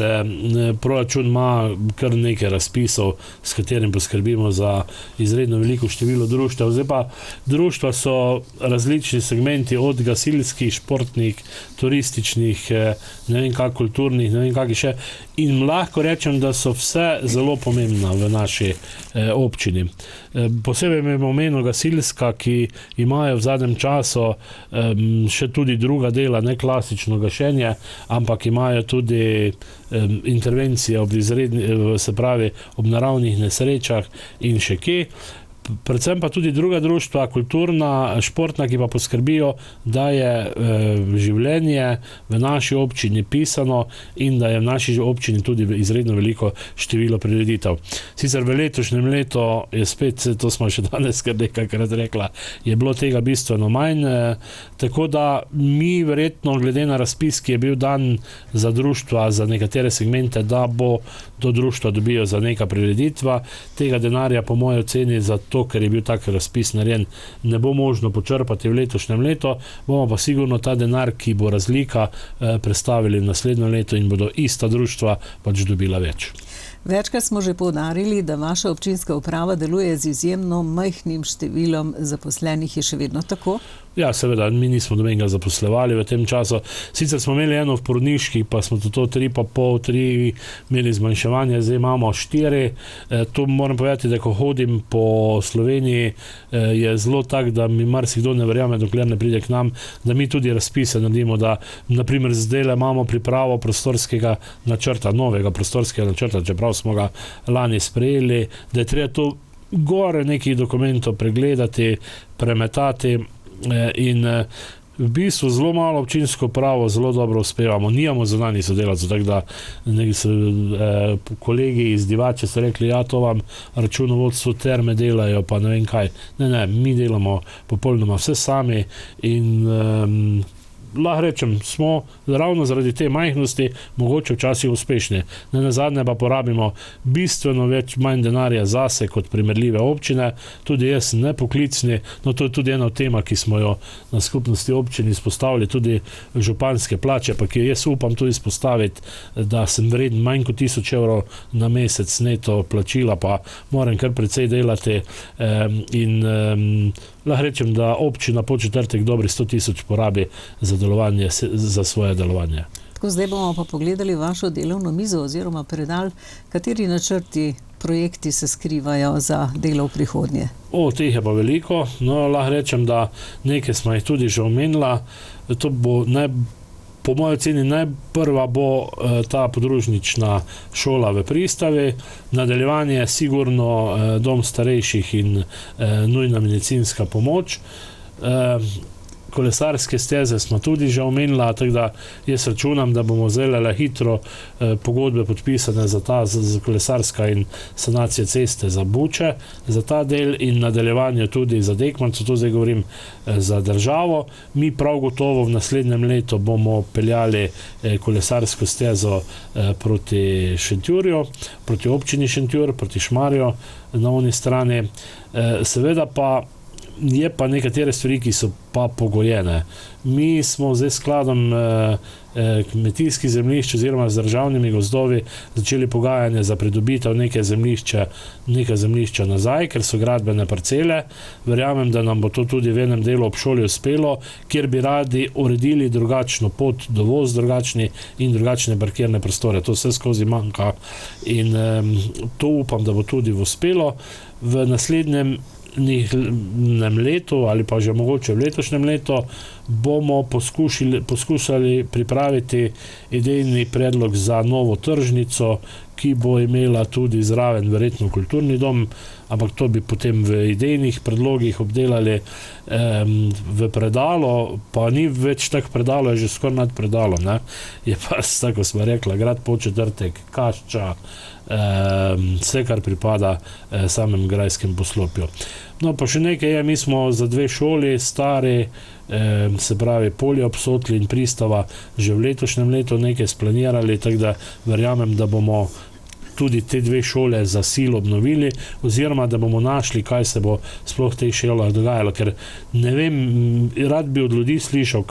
Proračun ima kar nekaj razpisov, s katerim poskrbimo za izredno veliko število društev. Zdaj pa društva so različni segmenti, od gasilskih, športnih, turističnih, ne vem kak, kulturnih, ne vem kaki še. In lahko rečem, da so vse zelo pomembna v naši občini. Posebej me omenil gasilska, ki imajo v zadnjem času še tudi druga dela, ne klasično gašenje, ampak imajo tudi intervencije ob naravnih nesrečah in še kje. Predvsem pa tudi druga društva, kulturna, športna, ki pa poskrbijo, da je življenje v naši občini pisano in da je v naši občini tudi izredno veliko število prireditev. Sicer v letošnjem letu je spet, to smo še danes kar nekajkrat rekla, je bilo tega bistveno manj, tako da mi verjetno glede na razpis, ki je bil dan za društva, za nekatere segmente, da bo do društva dobijo za neka prireditva, tega denarja po moji oceni za to, ker je bil tak razpis narejen, ne bo možno počrpati v letošnjem letu, bomo pa sigurno ta denar, ki bo razlika, prestavili v naslednjo leto in bodo ista društva pač dobila več. Večkrat smo že poudarili, da vaša občinska uprava deluje z izjemno majhnim številom zaposlenih. Je še vedno tako? Ja, seveda, mi nismo dobenega zaposlevali v tem času. Sicer smo imeli eno v porodniški, pa smo to 3,5 imeli zmanjševanje, zdaj imamo 4. To moram povedati, da ko hodim po Sloveniji, je zelo tak, da mi marsikdo ne verjame, dokler ne pride k nam, da mi tudi razpise naredimo, da naprimer zdaj imamo pripravo prostorskega načrta, novega prostorskega načrta, čeprav smo ga lani sprejeli, da je treba to gore nekih dokumentov pregledati, premetati, in v bistvu zelo malo občinsko pravo zelo dobro uspevamo. Nijamo zunanjih sodelavcev, tako da kolegi iz Divače so rekli, ja, to vam računovodstvo terme delajo, pa ne vem kaj. Ne, mi delamo popolnoma vse sami in lahko rečem, smo ravno zaradi te majhnosti mogoče včasih uspešni. Nenazadnje pa porabimo bistveno manj denarja zase kot primerljive občine. Tudi jaz sem nepoklicni, no to je tudi ena od tema, ki smo jo na skupnosti občin izpostavili, tudi županske plače, pa ki jaz upam tudi izpostaviti, da sem vreden manj kot 1000 evrov na mesec neto plačila, pa moram kar precej delati in lahko rečem, da občina Podčetrtek dobri 100 000 porabi za svoje delovanje. Tako, zdaj bomo pa pogledali vašo delovno mizo oziroma predal, kateri načrti, projekti se skrivajo za delo v prihodnje. Teh je pa veliko, no lahko rečem, da nekaj smo jih tudi že omenila. To bo po moji oceni najprva bo ta podružnična šola v Pristavi, nadaljevanje je sigurno dom starejših in nujna medicinska pomoč. Kolesarske steze smo tudi že omenila, tako da jaz računam, da bomo zdaj hitro pogodbe podpisane za kolesarska in sanacija ceste za Buče, za ta del in nadaljevanje tudi za Dekmanco, to zdaj govorim za državo. Mi prav gotovo v naslednjem letu bomo peljali kolesarsko stezo proti Šentjurju, proti občini Šentjur, proti Šmarju na oni strani. Seveda pa je pa nekatere stvari, ki so pa pogojene. Mi smo zdaj skladom kmetijskih zemljišč oziroma z državnimi gozdovi začeli pogajanje za pridobitev neka zemljišča nazaj, ker so gradbene parcele. Verjamem, da nam bo to tudi v enem delu ob šoli uspelo, kjer bi radi uredili drugačno pot, dovoz drugačni in drugačne parkirne prostore. To vse skozi manjka in to upam, da bo tudi uspelo. V naslednjem letu ali pa že mogoče v letošnjem letu bomo poskušali pripraviti idejni predlog za novo tržnico, ki bo imela tudi zraven verjetno kulturni dom, ampak to bi potem v idejnih predlogih obdelali v predalu, pa ni več tak predalo, je že skoraj nad predalo, ne? Je pa, tako smo rekla, grad Podčetrtek, Kašča, vse, kar pripada samem grajskem poslopju. No, pa še nekaj je, mi smo za 2 šoli stari, se pravi Polje ob Sotli in Pristava, že v letošnjem letu nekaj splanirali, tako da verjamem, da bomo tudi te dve šole za silo obnovili, oziroma da bomo našli, kaj se bo sploh v tej šolah dogajalo, ker ne vem, rad bi od ljudi slišal,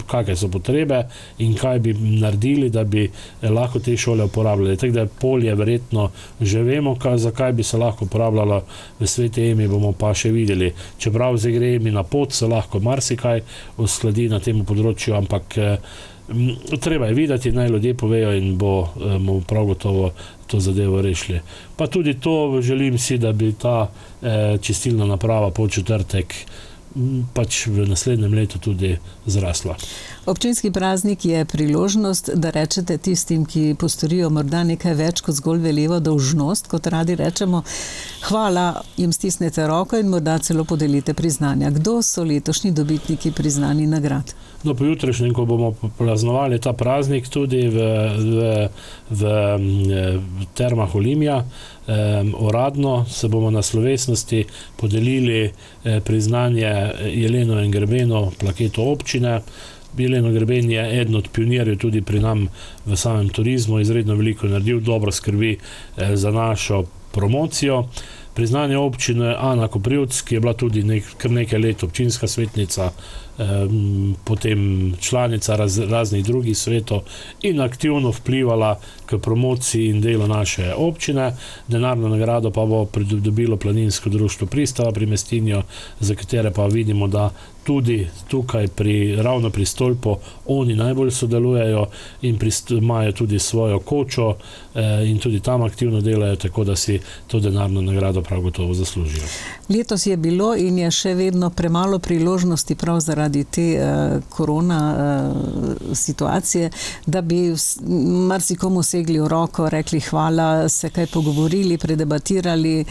kakve so potrebe in kaj bi naredili, da bi lahko te šole uporabljali. Tako da polje verjetno že vemo, zakaj bi se lahko uporabljalo v Sveti Emi, bomo pa še videli. Čeprav zdaj gre mi na pot, se lahko marsikaj uskladi na tem področju, ampak treba je videti, naj ljudje povejo in bomo prav gotovo to zadevo rešili. Pa tudi to želim si, da bi ta čistilna naprava Podčetrtek pač v naslednjem letu tudi zrasla. Občinski praznik je priložnost, da rečete tistim, ki postorijo morda nekaj več kot zgolj veljivo dolžnost, kot radi rečemo, hvala, jim stisnete roko in morda celo podelite priznanja. Kdo so letošnji dobitniki priznani nagrad? No, po jutrišnjem, ko bomo praznovali ta praznik tudi v Termah Olimja, uradno se bomo na slovesnosti podelili priznanje Jeleno in Grbenu, plaketo občine. Jeleno Grben je eden od pionirjev tudi pri nam v samem turizmu, izredno veliko naredil, dobro skrbi za našo promocijo. Priznanje občine Ana Koprivc, ki je bila tudi kar nekaj let občinska svetnica, potem članica raznih drugih svetov in aktivno vplivala k promociji in delu naše občine. Denarno nagrado pa bo pridobilo Planinsko društvo Pristava pri Mestinju, za katere pa vidimo, da tudi tukaj ravno pri Stolpu oni najbolj sodelujejo in imajo tudi svojo kočo in tudi tam aktivno delajo, tako da si to denarno nagrado prav gotovo zaslužijo. Letos je bilo in je še vedno premalo priložnosti prav zaradi te korona situacije, da bi marsikomu segli v roko, rekli hvala, se kaj pogovorili, predebatirali,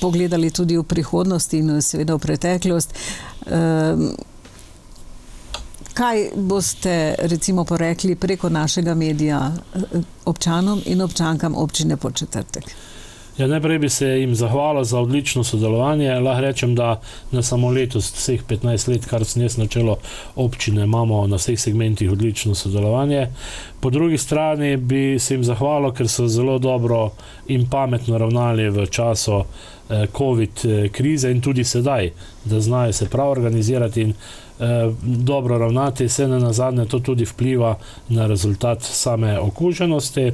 pogledali tudi v prihodnost in seveda v preteklost. Kaj boste recimo porekli preko našega medija občanom in občankam občine Podčetrtek? Ja, najprej bi se jim zahvalil za odlično sodelovanje. Lahko rečem, da ne samo letos, vseh 15 let, kar sem jaz na čelo občine, imamo na vseh segmentih odlično sodelovanje. Po drugi strani bi se jim zahvalil, ker so zelo dobro in pametno ravnali v času COVID krize in tudi sedaj, da znajo se prav organizirati in dobro ravnati, se ne nazadnje to tudi vpliva na rezultat same okuženosti.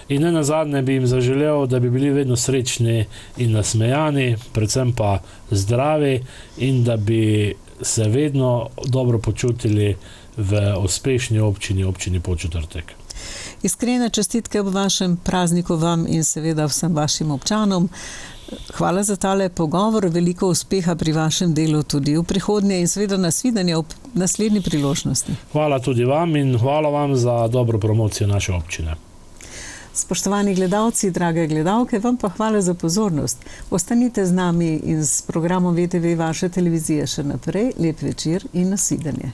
In ne nazadnje bi jim zaželel, da bi bili vedno srečni in nasmejani, predvsem pa zdravi in da bi se vedno dobro počutili v uspešni občini Podčetrtek. Iskrene čestitke ob vašem prazniku vam in seveda vsem vašim občanom. Hvala za tale pogovor, veliko uspeha pri vašem delu tudi v prihodnje in seveda nasvidenje ob naslednji priložnosti. Hvala tudi vam in hvala vam za dobro promocijo naše občine. Spoštovani gledalci, drage gledalke, vam pa hvala za pozornost. Ostanite z nami in s programom VTV vaše televizije še naprej. Lep večer in nasvidenje.